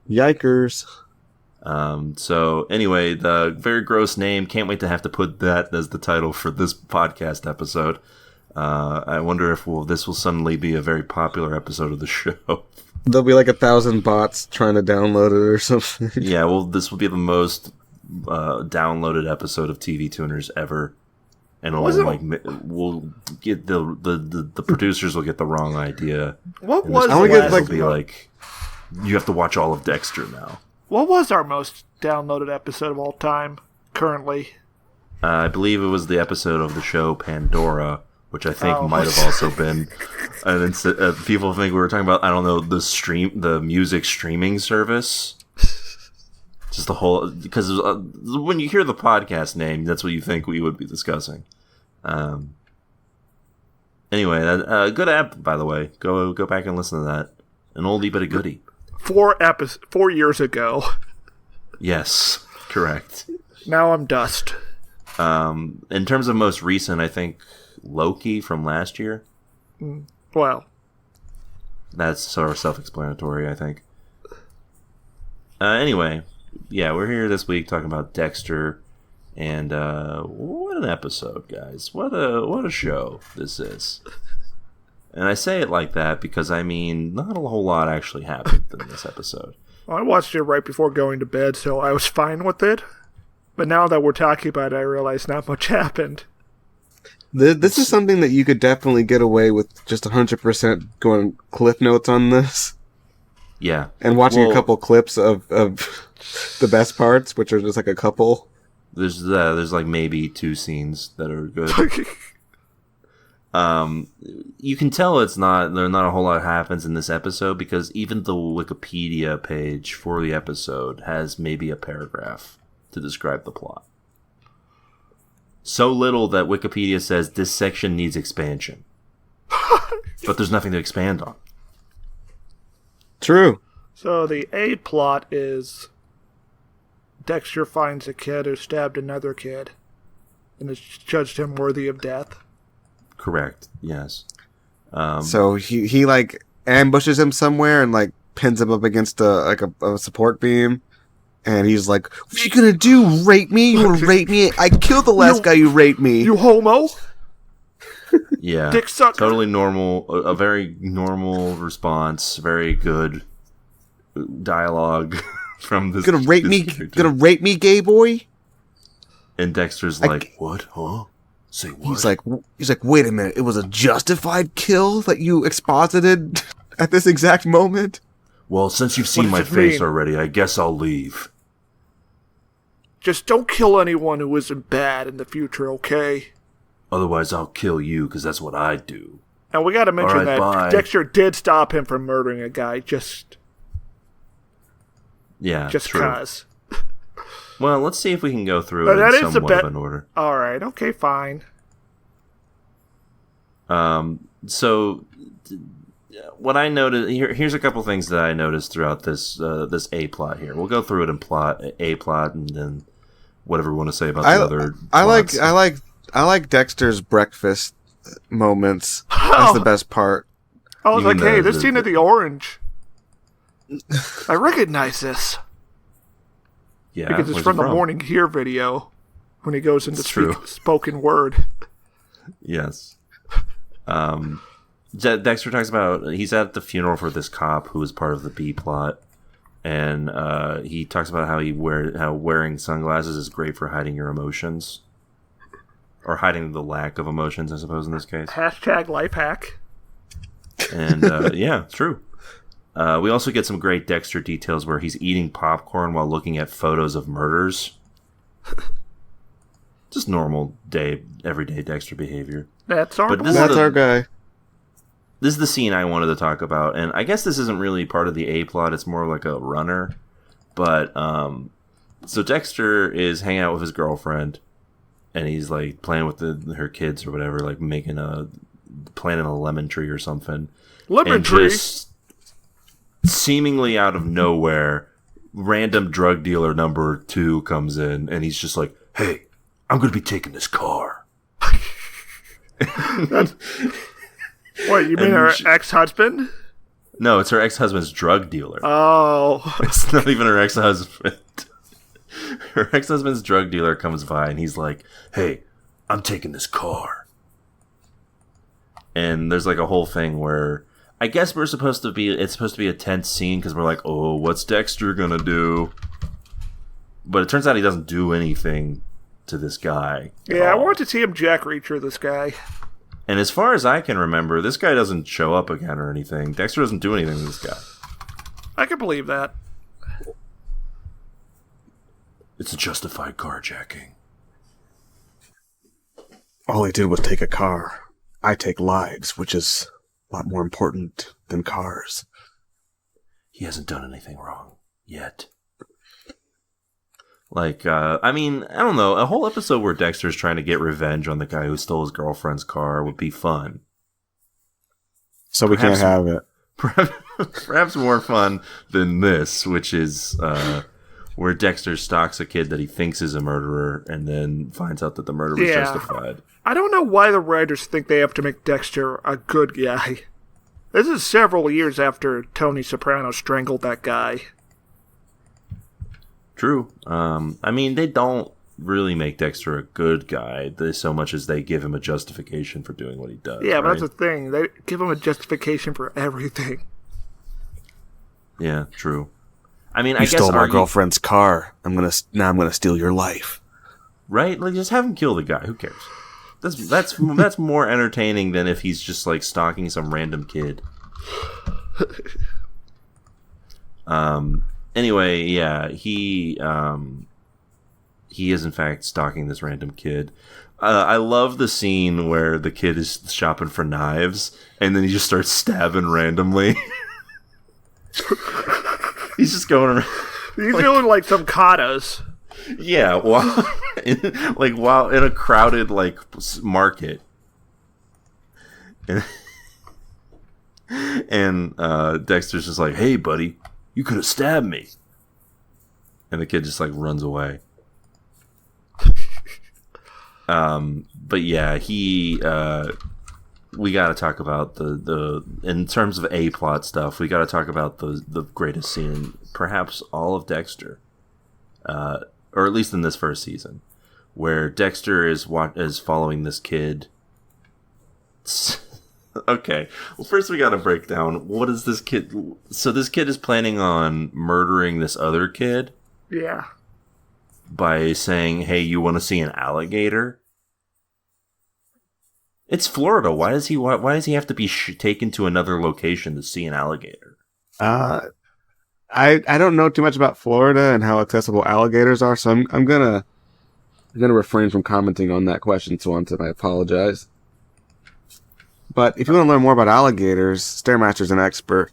Yikers. So anyway, the very gross name, can't wait to have to put that as the title for this podcast episode. I wonder if this will suddenly be a very popular episode of the show. There'll be like 1,000 bots trying to download it or something. Yeah, well, this will be the most downloaded episode of TV Tuners ever. And we'll get the producers will get the wrong idea. What was I wanna get, it'll be like, you have to watch all of Dexter now. What was our most downloaded episode of all time currently? I believe it was the episode of the show Pandora, which I think might have also been. People think we were talking about, I don't know, the music streaming service. Just the whole, because when you hear the podcast name, that's what you think we would be discussing. Anyway, good app, by the way. Go back and listen to that. An oldie but a goodie. 4 years ago. Yes, correct. Now I'm dust. In terms of most recent, I think Loki from last year. Well, That's sort of self-explanatory, I think. Anyway, yeah, we're here this week talking about Dexter, and what an episode, guys! What a show this is. And I say it like that because, I mean, not a whole lot actually happened in this episode. I watched it right before going to bed, so I was fine with it. But now that we're talking about it, I realize not much happened. This is something that you could definitely get away with just 100% going cliff notes on this. Yeah. And watching a couple clips of the best parts, which are just like a couple. There's like maybe 2 scenes that are good. You can tell there's not a whole lot happens in this episode because even the Wikipedia page for the episode has maybe a paragraph to describe the plot. So little that Wikipedia says this section needs expansion. But there's nothing to expand on. True. So the A plot is Dexter finds a kid who stabbed another kid and has judged him worthy of death. Correct. Yes. So he like ambushes him somewhere and like pins him up against a support beam, and he's like, "What are you gonna do? Rape me? You wanna rape me? I killed the last guy who raped me. You homo? Yeah. Dick sucker." Totally normal. A very normal response. Very good dialogue from this. Gonna rape me? character. Gonna rape me, gay boy?" And Dexter's like, "What? Huh? Say what?" He's like, wait a minute, it was a justified kill that you exposited at this exact moment? Well, since you've seen What my does it face mean? already, I guess I'll leave. Just don't kill anyone who isn't bad in the future, okay? Otherwise, I'll kill you, because that's what I do. And we gotta mention All right, that bye. Dexter did stop him from murdering a guy just Yeah, true. cause. Well, let's see if we can go through But it that in is the somewhat of an order. Alright, okay, fine. So, what I noticed here's a couple things that I noticed throughout this this A plot here. We'll go through it in A plot, and then whatever we want to say about the other. I plots. like Dexter's breakfast moments. That's the best part. I was You like, mean hey, the- this scene of the orange. I recognize this. Yeah, Because it's where's from it the Morning Here video when he goes into It's true. spoken word. Yes. Dexter talks about he's at the funeral for this cop who was part of the B plot, and he talks about how wearing sunglasses is great for hiding your emotions, or hiding the lack of emotions, I suppose in this case. Hashtag life hack. And yeah, it's true. We also get some great Dexter details where he's eating popcorn while looking at photos of murders. Just normal everyday Dexter behavior. That's our That's our guy. This is the scene I wanted to talk about, and I guess this isn't really part of the A plot. It's more like a runner. But so Dexter is hanging out with his girlfriend, and he's like playing with her kids or whatever, like planting a lemon tree or something. Lemon tree. Just seemingly out of nowhere, random drug dealer number 2 comes in, and he's just like, "Hey, I'm going to be taking this car." What, you mean her ex-husband? No, it's her ex-husband's drug dealer. Oh. It's not even her ex-husband. Her ex-husband's drug dealer comes by, and he's like, "Hey, I'm taking this car." And there's like a whole thing where I guess it's supposed to be a tense scene because we're like, "Oh, what's Dexter gonna do?" But it turns out he doesn't do anything to this guy. Yeah, I want to see him Jack Reacher this guy. And as far as I can remember, this guy doesn't show up again or anything. Dexter doesn't do anything to this guy. I can believe that. It's a justified carjacking. All he did was take a car. I take lives, which is a lot more important than cars. He hasn't done anything wrong yet. Like, I mean, I don't know. A whole episode where Dexter's trying to get revenge on the guy who stole his girlfriend's car would be fun. So we can't have it. Perhaps more fun than this, which is where Dexter stalks a kid that he thinks is a murderer and then finds out that the murder was justified. I don't know why the writers think they have to make Dexter a good guy. This is several years after Tony Soprano strangled that guy. True. I mean, they don't really make Dexter a good guy so much as they give him a justification for doing what he does. Yeah, but right? that's the thing. They give him a justification for everything. Yeah, true. I mean, You I guess stole my girlfriend's car. I'm gonna steal your life. Right? Like, just have him kill the guy. Who cares? That's more entertaining than if he's just like stalking some random kid. Anyway, yeah, he is in fact stalking this random kid. I love the scene where the kid is shopping for knives, and then he just starts stabbing randomly. He's just going around. He's doing like some katas. Yeah, while in a crowded like market, and Dexter's just like, "Hey, buddy, you could have stabbed me," and the kid just like runs away. But yeah, we got to talk about the in terms of A plot stuff. We got to talk about the greatest scene, perhaps all of Dexter, or at least in this first season, where Dexter is following this kid. Okay, well, first we got to break down what is this kid. So this kid is planning on murdering this other kid. Yeah. By saying, "Hey, you want to see an alligator?" It's Florida. Why does he have to be taken to another location to see an alligator? I don't know too much about Florida and how accessible alligators are, so I'm gonna refrain from commenting on that question, Swanson, and I apologize. But if you want to learn more about alligators, Stairmaster's an expert.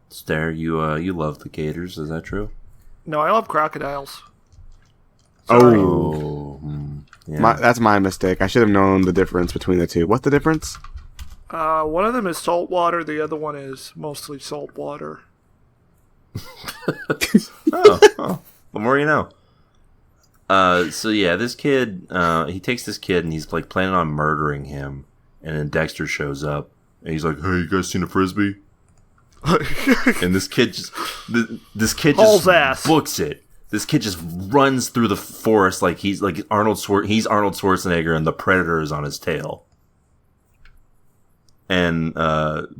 Stair, you love the gators, is that true? No, I love crocodiles. Sorry. Oh, yeah. That's my mistake. I should have known the difference between the two. What's the difference? One of them is salt water. The other one is mostly salt water. Oh, the more you know. So yeah, this kid, he takes this kid and he's like planning on murdering him, and then Dexter shows up and he's like, "Hey, you guys seen a Frisbee?" And this kid just books it. This kid just runs through the forest like he's Arnold Schwarzenegger and the Predator is on his tail. And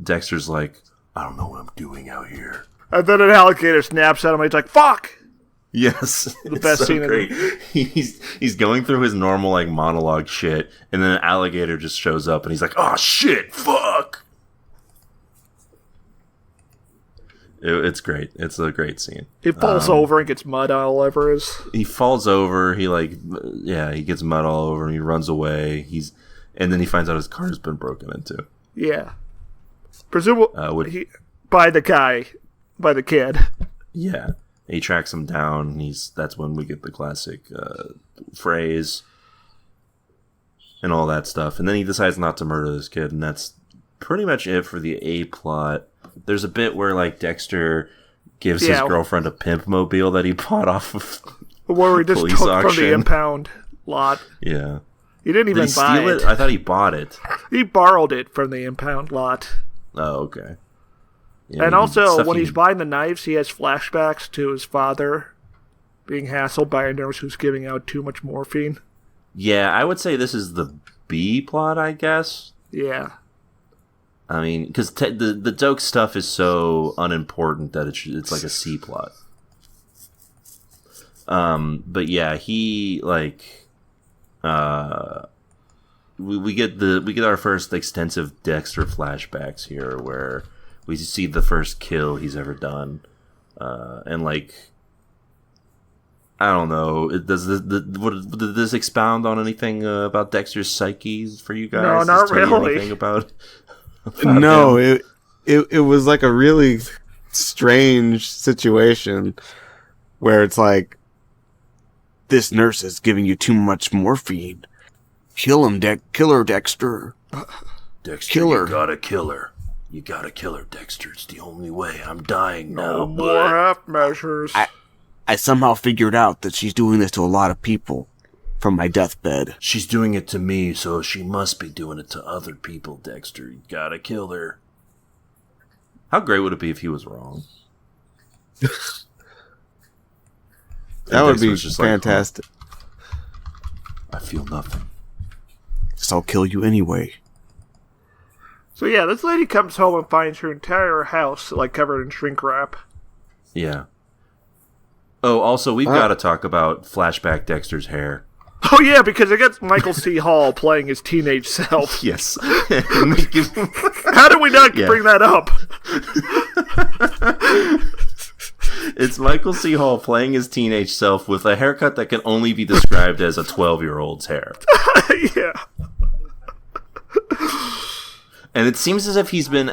Dexter's like, I don't know what I'm doing out here. And then an alligator snaps at him and he's like, fuck! Yes. The best scene great. He's going through his normal like monologue shit, and then an alligator just shows up and he's like, oh shit, fuck! It's great. It's a great scene. He falls over and gets mud all over his... He falls over, he gets mud all over him, he runs away, and then he finds out his car's been broken into. Yeah. Presumably by the kid. Yeah. He tracks him down, that's when we get the classic phrase and all that stuff. And then he decides not to murder this kid, and that's pretty much it for the A plot. There's a bit where like Dexter gives his girlfriend a pimp mobile that he bought off of where he just took auction. From the impound lot. Yeah. He didn't even buy steal it. I thought he bought it. He borrowed it from the impound lot. Oh, okay. Yeah, and also, when he's buying the knives, he has flashbacks to his father being hassled by a nurse who's giving out too much morphine. Yeah, I would say this is the B plot, I guess. Yeah. I mean, because the Doak stuff is so unimportant that it's like a C plot. But yeah, he like, we get our first extensive Dexter flashbacks here, where we see the first kill he's ever done, and like, I don't know, does this expound on anything about Dexter's psyche for you guys? No, not really. Anything about no, it was like a really strange situation where it's like, this nurse is giving you too much morphine. Kill her, Dexter. Dexter, kill her. You gotta kill her. You gotta kill her, Dexter. It's the only way. I'm dying now. No more half measures. I somehow figured out that she's doing this to a lot of people from my deathbed. She's doing it to me, so she must be doing it to other people, Dexter. You gotta kill her. How great would it be if he was wrong? That would be just fantastic. I feel nothing. So I'll kill you anyway. So yeah, this lady comes home and finds her entire house like covered in shrink wrap. Yeah. Oh, also, we've got to talk about flashback Dexter's hair. Oh yeah, because it gets Michael C. Hall playing his teenage self. Yes. How did we not bring that up? It's Michael C. Hall playing his teenage self with a haircut that can only be described as a 12-year-old's hair. Yeah. And it seems as if he's been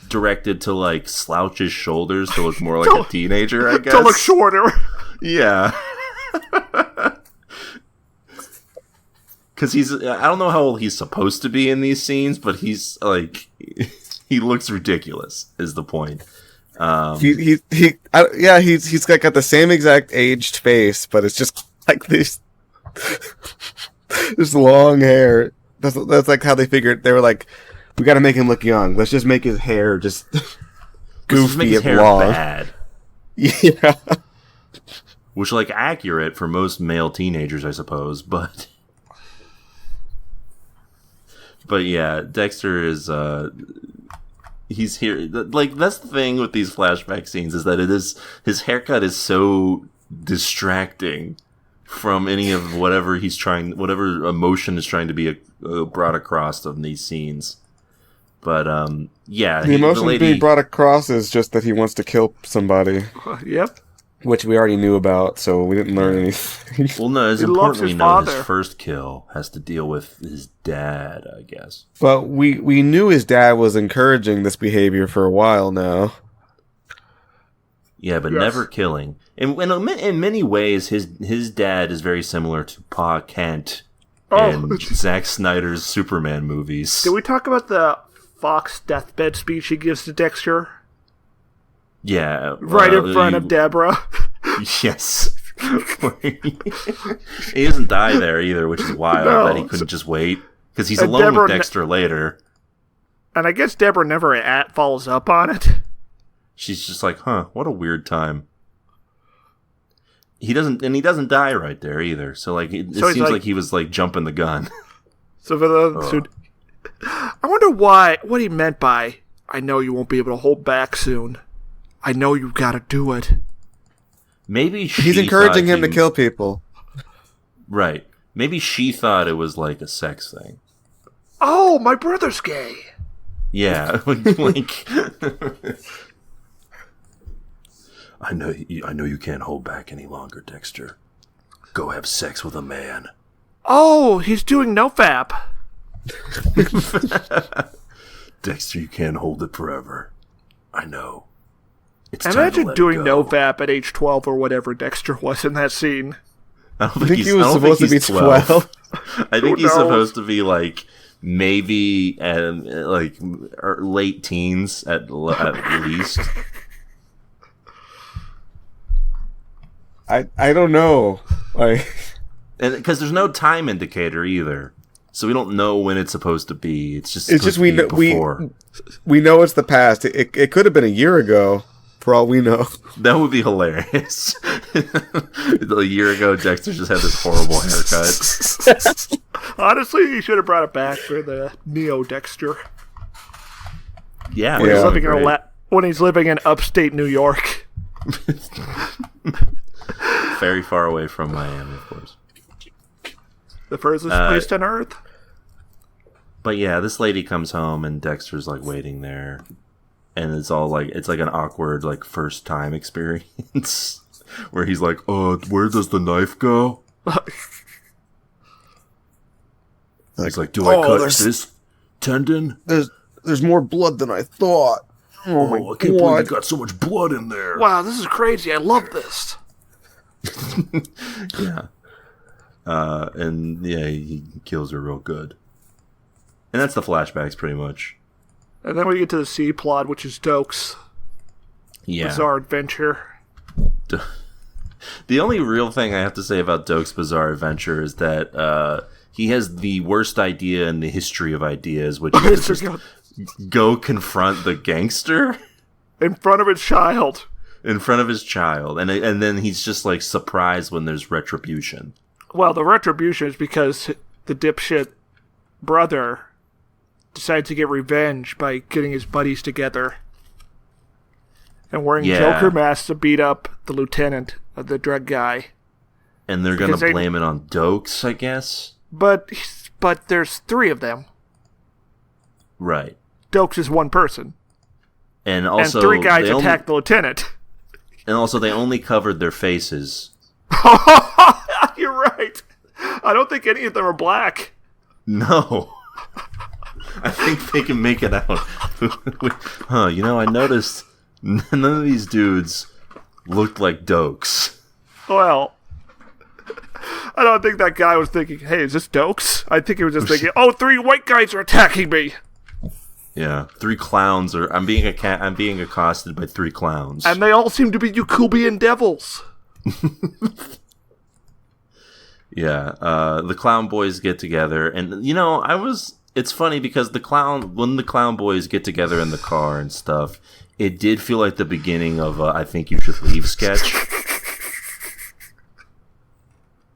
directed to like slouch his shoulders to look more like a teenager, I guess. To look shorter. Yeah. Because I don't know how old he's supposed to be in these scenes, but he's like, he looks ridiculous is the point. He's got the same exact aged face, but it's just like this long hair. That's like how they figured. They were like, we got to make him look young. Let's just make his hair just goofy and long. Bad. Yeah. Which, like, accurate for most male teenagers, I suppose, but yeah, Dexter is he's here. Like, that's the thing with these flashback scenes, is that his haircut is so distracting from any of whatever emotion is trying to be brought across in these scenes. But yeah, the emotion being brought across is just that he wants to kill somebody. Yep. Which we already knew about, so we didn't learn anything. Well, no, it's important we know his first kill has to deal with his dad, I guess. But we knew his dad was encouraging this behavior for a while now. Yeah, but never killing. In many ways, his dad is very similar to Pa Kent in Zack Snyder's Superman movies. Did we talk about the Fox deathbed speech he gives to Dexter? Yeah. Right in front of Deborah. Yes. He doesn't die there either, which is wild that he couldn't just wait. Because he's alone Deborah with Dexter later. And I guess Deborah never follows up on it. She's just like, what a weird time. He doesn't die right there either. So like it seems like he was like jumping the gun. So for those who I wonder what he meant by, I know you won't be able to hold back soon. I know you gotta do it. Maybe He's encouraging him to kill people. Right. Maybe she thought it was like a sex thing. Oh, my brother's gay. Yeah, like I know you can't hold back any longer, Dexter. Go have sex with a man. Oh, he's doing nofap. Dexter, you can't hold it forever. I know. It's time to Imagine let doing it go. nofap at age 12 or whatever Dexter was in that scene. I don't I think he was I don't supposed to think be he's 12. I think Who he's knows? supposed to be like maybe like late teens at least. I don't know. Like, And because there's no time indicator either, so we don't know when it's supposed to be. It's just we know before. we know it's the past. It could have been a year ago, for all we know. That would be hilarious. A year ago, Dexter just had this horrible haircut. Honestly, he should have brought it back for the Neo Dexter. Yeah, When he's that would Living be in great. when he's living in upstate New York. Very far away from Miami, of course. The furthest place on Earth. But yeah, this lady comes home and Dexter's like waiting there, and it's like an awkward like first time experience where he's like, where does the knife go? He's like, do I cut this tendon? There's more blood than I thought. Oh my I can't believe you god! got so much blood in there. Wow, this is crazy. I love this. Yeah. And yeah, he kills her real good. And that's the flashbacks pretty much. And then we get to the C plot, which is Doak's Yeah. bizarre adventure. The only real thing I have to say about Doak's Bizarre Adventure is that he has the worst idea in the history of ideas, which is to just go confront the gangster In front of his child. in front of his child, and then he's just like surprised when there's retribution. Well, the retribution is because the dipshit brother decides to get revenge by getting his buddies together and wearing Yeah. Joker masks to beat up the lieutenant, the drug guy. And they're gonna Because they- blame it on Dokes, I guess. But there's three of them. Right. Dokes is one person. And also And three guys they attack the lieutenant. and also they only covered their faces. You're right. I don't think any of them are black. No. I think they can make it out. Huh, I noticed none of these dudes looked like Dokes. Well, I don't think that guy was thinking, hey, is this Dokes? I think he was just thinking, oh, three white guys are attacking me. Yeah, three clowns are. I'm being accosted by three clowns. And they all seem to be Yakubian devils. Yeah, the clown boys get together, and it's funny because when the clown boys get together in the car and stuff, it did feel like the beginning of I Think You Should Leave sketch.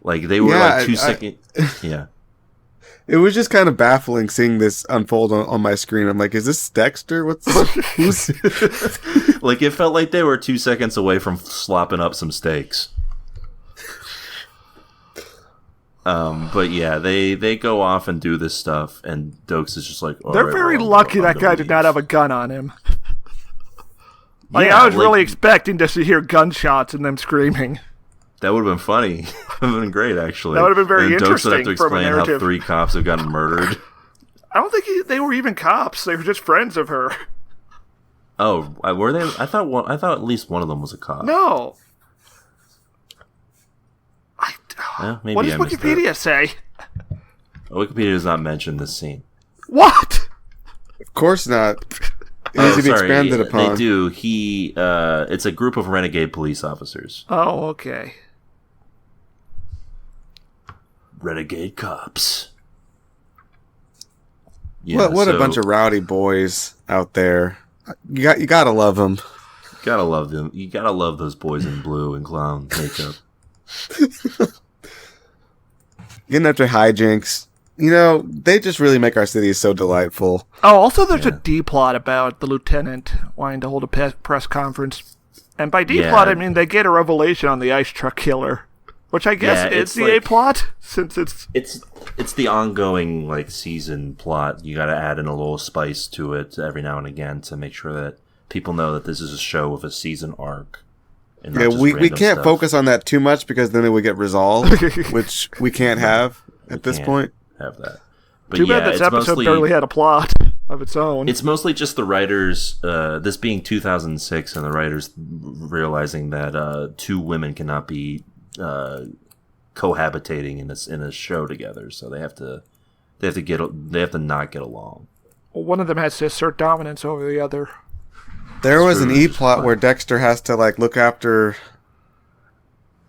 Like they were Yeah, like 2 seconds. Yeah. It was just kind of baffling seeing this unfold on my screen. I'm like, is this Dexter? Who's? Like it felt like they were 2 seconds away from slopping up some steaks. But yeah, they go off and do this stuff, and Dokes is just like, "All They're right, very well, lucky I'm that gonna guy did leave." not have a gun on him. Like, Yeah, I was really like, expecting just to hear gunshots and them screaming. that would have been funny. That would have been great, actually. That would have been very and Dokes would have to interesting from a explain how narrative. 3 cops have gotten murdered. I don't think they were even cops. They were just friends of her. Oh, were they? I thought at least one of them was a cop. No. Maybe What does I missed Wikipedia say? that. Wikipedia does not mention this scene. What? Of course not. It needs to be expanded upon. They do. It's a group of renegade police officers. Oh, okay. Renegade cops. Yeah, What a bunch of rowdy boys out there. You gotta love them. Gotta love them. You gotta love those boys in blue and clown makeup. Getting after hijinks, they just really make our cities so delightful. Oh, also there's a Yeah. D plot about the lieutenant wanting to hold a press conference. And by D plot, Yeah. I mean they get a revelation on the ice truck killer. Which I guess Yeah, is it's the like- A plot, since it's... It's the ongoing like season plot. You got to add in a little spice to it every now and again to make sure that people know that this is a show with a season arc. And not Yeah, just we random can't stuff. focus on that too much because then it would get resolved, which we can't have at this can't. point. Have that. But Too yeah, bad this it's episode mostly, barely had a plot of its own. It's mostly just the writers. This being 2006, and the writers realizing that two women cannot be cohabitating in a show together, so they have to not get along. One of them has to assert dominance over the other. There was true, an it's E just plot fun. where Dexter has to like look after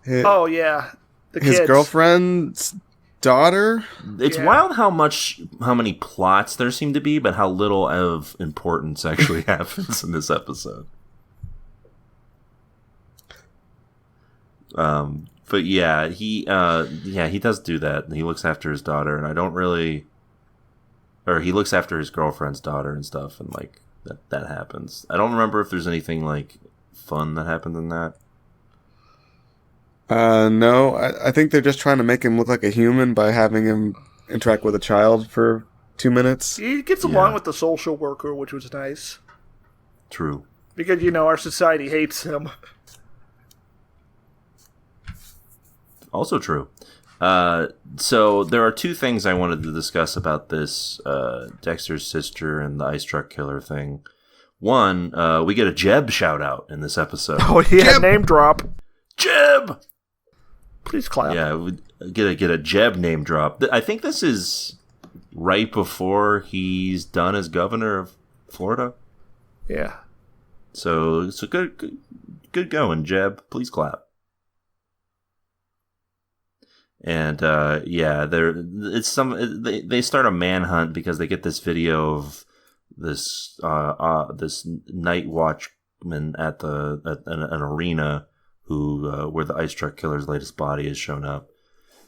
his, Oh, yeah. The his kids. girlfriend's daughter. It's Yeah. wild how many plots there seem to be, but how little of importance actually happens in this episode. But yeah, he does do that. He looks after his daughter, and he looks after his girlfriend's daughter and stuff, and like that happens. I don't remember if there's anything like fun that happened in that. No, I think they're just trying to make him look like a human by having him interact with a child for 2 minutes. He gets along Yeah. with the social worker, which was nice. True. Because, our society hates him. Also true. So there are two things I wanted to discuss about this Dexter's sister and the ice truck killer thing. One, we get a Jeb shout out in this episode. Oh, yeah, Jeb! name drop. Jeb! Please clap. Yeah, we get a Jeb name drop. I think this is right before he's done as governor of Florida. Yeah. So it's a good going, Jeb. Please clap. And they start a manhunt because they get this video of this night watchman at an arena where the ice truck killer's latest body has shown up,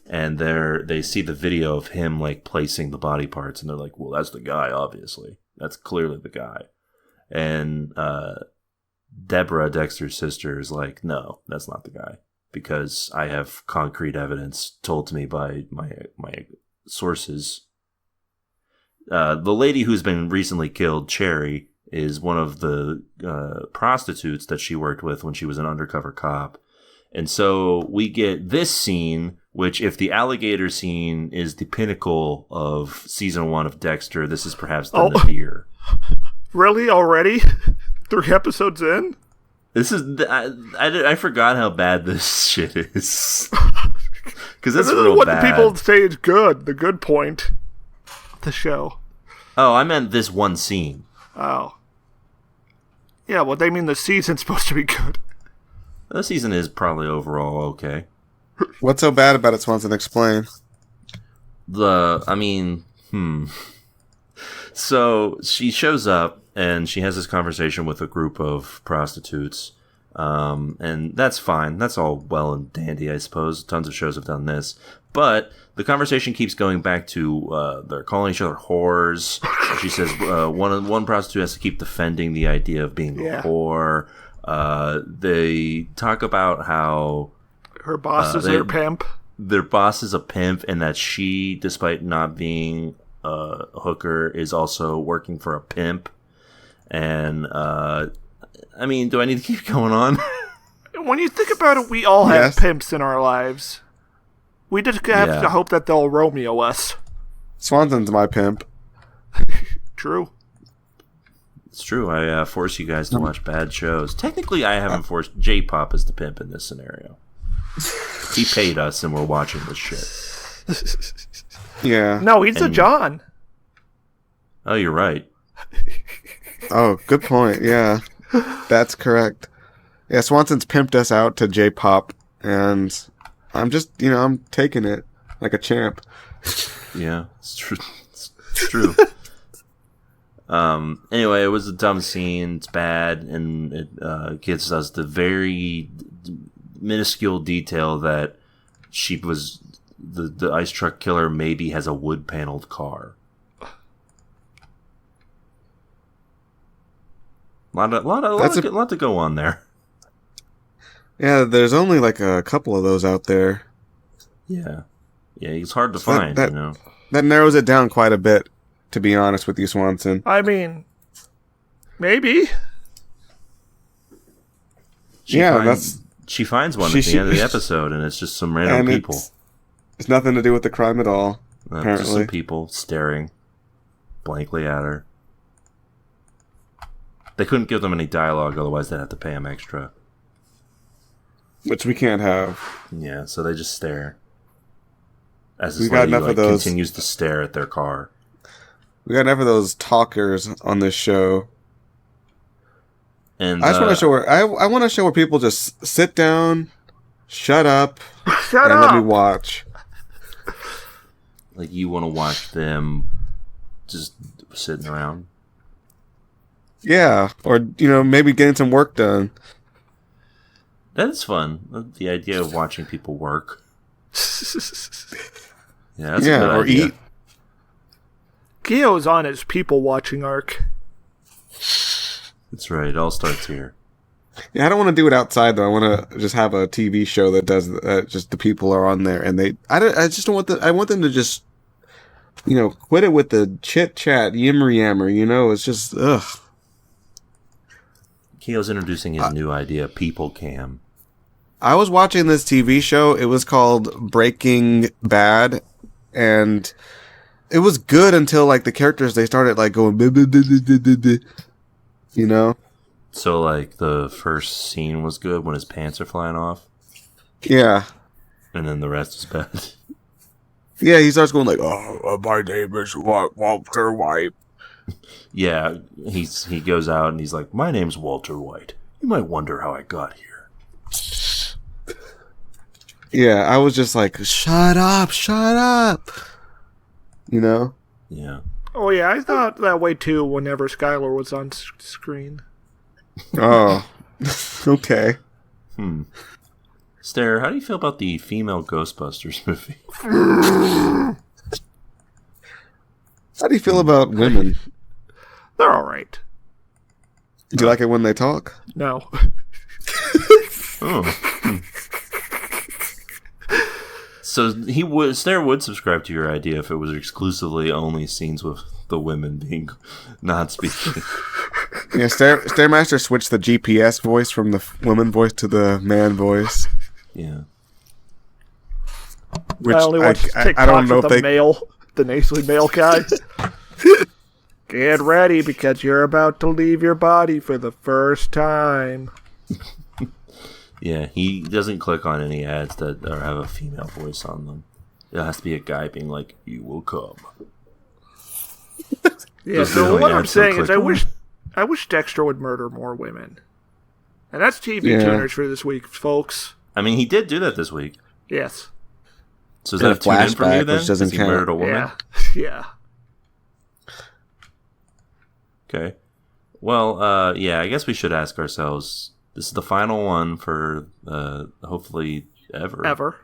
and they see the video of him like placing the body parts, and they're like, well, that's the guy, obviously, that's clearly the guy. And Deborah, Dexter's sister, is like, no, that's not the guy, because I have concrete evidence told to me by my sources. The lady who's been recently killed, Cherry, is one of the prostitutes that she worked with when she was an undercover cop. And so we get this scene, which, if the alligator scene is the pinnacle of season 1 of Dexter, this is perhaps the nadir. Really? Already? 3 episodes in? This is I forgot how bad this shit is. Because This it's is real what bad. the people say is good. The good point of the show. Oh, I meant this one scene. Oh. Yeah, well, they mean the season's supposed to be good. The season is probably overall okay. What's so bad about it, Swanson? Explain. So she shows up and she has this conversation with a group of prostitutes. And that's fine. That's all well and dandy, I suppose. Tons of shows have done this. But the conversation keeps going back to they're calling each other whores. She says one prostitute has to keep defending the idea of being a whore. They talk about how Her boss is her pimp. their boss is a pimp, and that she, despite not being a hooker, is also working for a pimp. And do I need to keep going on? When you think about it, we all have Yes. pimps in our lives. We just have to hope that they'll Romeo us. Swanson's my pimp. True. It's true. I force you guys to watch bad shows. Technically, I haven't forced. J-Pop is the pimp in this scenario. He paid us, and we're watching this shit. Yeah. No, he's a And- John. Oh, you're right. Oh, good point. Yeah, that's correct. Yeah, Swanson's pimped us out to J-pop, and I'm just, I'm taking it like a champ. Yeah, it's true. It's true. Anyway, it was a dumb scene. It's bad, and it gives us the very minuscule detail that she was the ice truck killer maybe has a wood paneled car. Lot to go on there. Yeah, there's only like a couple of those out there. Yeah, it's hard to find. That narrows it down quite a bit, to be honest with you, Swanson. I mean, maybe. She finds one at the end of the episode, and it's just some random people. It's nothing to do with the crime at all. Apparently, just some people staring blankly at her. They couldn't give them any dialogue, otherwise they'd have to pay them extra. Which we can't have. Yeah, so they just stare. As this lady continues to stare at their car. We got enough of those talkers on this show. And I just want to show where I want to show where people just sit down, shut up, and let me watch. Like you want to watch them just sitting around. Yeah, or maybe getting some work done. That is fun. The idea of watching people work. Yeah, that's a good or idea. eat. Keo's on his people watching arc. That's right. It all starts here. Yeah, I don't want to do it outside though. I want to just have a TV show that does just the people are on there, and I just don't want I want them to just quit it with the chit chat, yammer yammer. It's just ugh. Keo's introducing his new idea, People Cam. I was watching this TV show. It was called Breaking Bad, and it was good until like the characters they started like going, So like the first scene was good when his pants are flying off. Yeah. And then the rest is bad. Yeah, he starts going like, "Oh, my name is Walter White." Yeah, he goes out and he's like, "My name's Walter White. You might wonder how I got here." Yeah, I was just like, shut up. Yeah. Oh yeah, I thought that way too whenever Skylar was on screen. Oh, okay. Stare, how do you feel about the female Ghostbusters movie? How do you feel about women? They're alright. Do you like it when they talk? No. Oh. So Stare would subscribe to your idea if it was exclusively only scenes with the women being not speaking. Yeah, Stairmaster switched the GPS voice from the woman voice to the man voice. Yeah. Which I only watch TikToks I don't know with the nasally male guy. Get ready because you're about to leave your body for the first time. Yeah, he doesn't click on any ads that have a female voice on them. It has to be a guy being like, "You will come." Yeah, so what I'm saying is I wish Dexter would murder more women. And that's TV tuners for this week, folks. I mean, he did do that this week. Yes. So is that a tune-in from you then? Which doesn't count. He murdered a woman? Yeah. Yeah. Okay. Well, I guess we should ask ourselves, this is the final one for hopefully ever.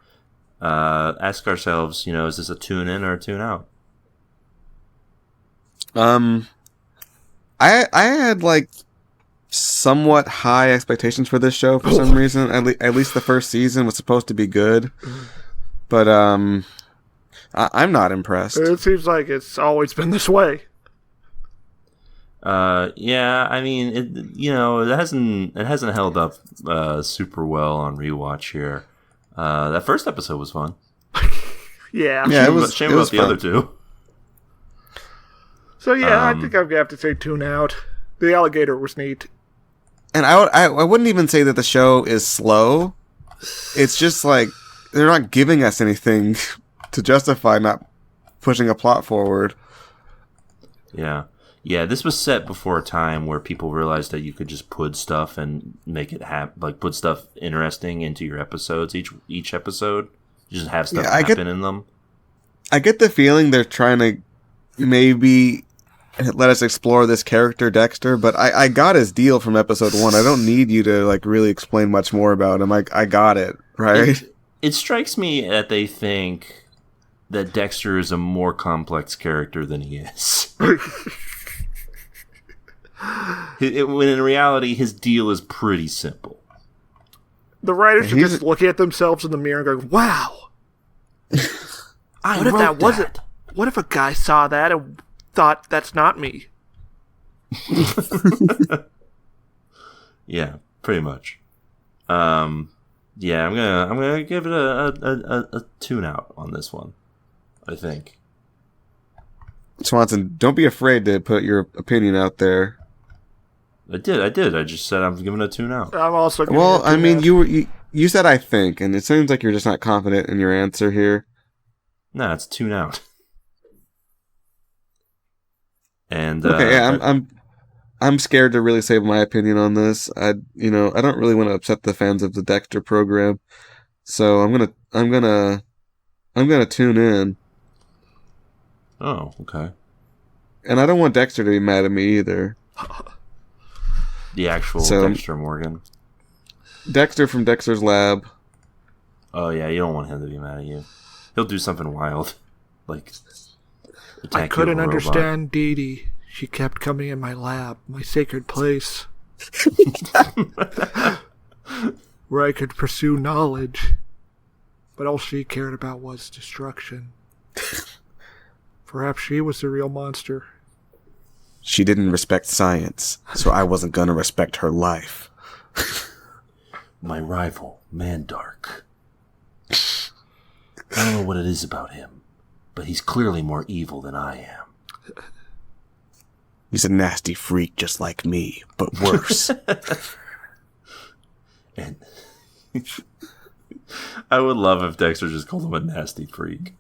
Ask ourselves, is this a tune in or a tune out? I had like somewhat high expectations for this show for some reason. At least the first season was supposed to be good, but I'm not impressed. It seems like it's always been this way. Yeah, I mean, it hasn't held up super well on rewatch here. That first episode was fun. Yeah. Yeah, Shame about the other two. So yeah, I think I'm gonna have to say tune out. The alligator was neat. And I wouldn't even say that the show is slow. It's just like they're not giving us anything to justify not pushing a plot forward. Yeah. Yeah, this was set before a time where people realized that you could just put stuff and make it put stuff interesting into your episodes. Each episode, you just have stuff happen in them. I get the feeling they're trying to maybe let us explore this character Dexter, but I got his deal from episode 1. I don't need you to like really explain much more about him. I got it, right? It strikes me that they think that Dexter is a more complex character than he is. When in reality, his deal is pretty simple. The writers are just looking at themselves in the mirror and going, wow. What if that wasn't? What if a guy saw that and thought that's not me? Yeah, pretty much. Yeah, I'm gonna give it a tune out on this one, I think. Swanson, don't be afraid to put your opinion out there. I did. I just said I'm giving it a tune out. I'm also. Well, I mean, you said I think, and it seems like you're just not confident in your answer here. No, it's tune out. And okay, yeah, I'm scared to really say my opinion on this. I don't really want to upset the fans of the Dexter program, so I'm gonna tune in. Oh, okay. And I don't want Dexter to be mad at me either. The actual Dexter Morgan. Dexter from Dexter's Lab. Oh yeah, you don't want him to be mad at you. He'll do something wild, like attack I couldn't you with a understand Dee Dee. She kept coming in my lab, my sacred place, where I could pursue knowledge. But all she cared about was destruction. Perhaps she was the real monster. She didn't respect science, so I wasn't gonna respect her life. My rival, Mandark. I don't know what it is about him, but he's clearly more evil than I am. He's a nasty freak just like me, but worse. And I would love if Dexter just called him a nasty freak.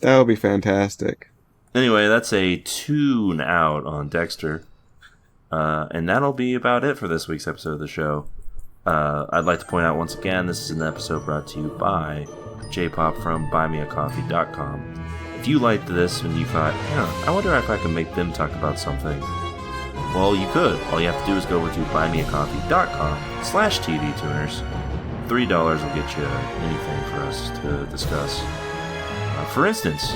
That would be fantastic. Anyway, that's a tune out on Dexter. And that'll be about it for this week's episode of the show. I'd like to point out once again, this is an episode brought to you by J-Pop from BuyMeACoffee.com. If you liked this and you thought, I wonder if I can make them talk about something, well, you could. All you have to do is go over to BuyMeACoffee.com/TVTuners. $3 will get you anything for us to discuss. For instance,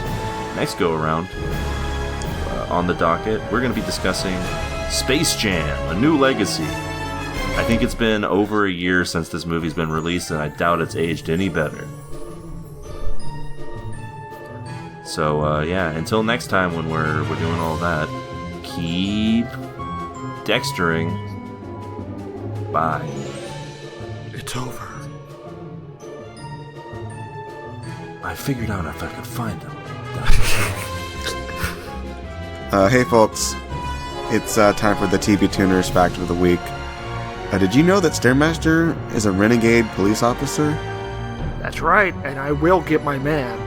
next go around on the docket, we're going to be discussing Space Jam: A New Legacy. I think it's been over a year since this movie's been released, and I doubt it's aged any better. So, yeah, until next time when we're doing all that, keep Dextering. Bye. It's over. I figured out if I could find him. Hey folks, it's time for the TV Tuners Fact of the Week. Did you know that Stairmaster is a renegade police officer? That's right, and I will get my man.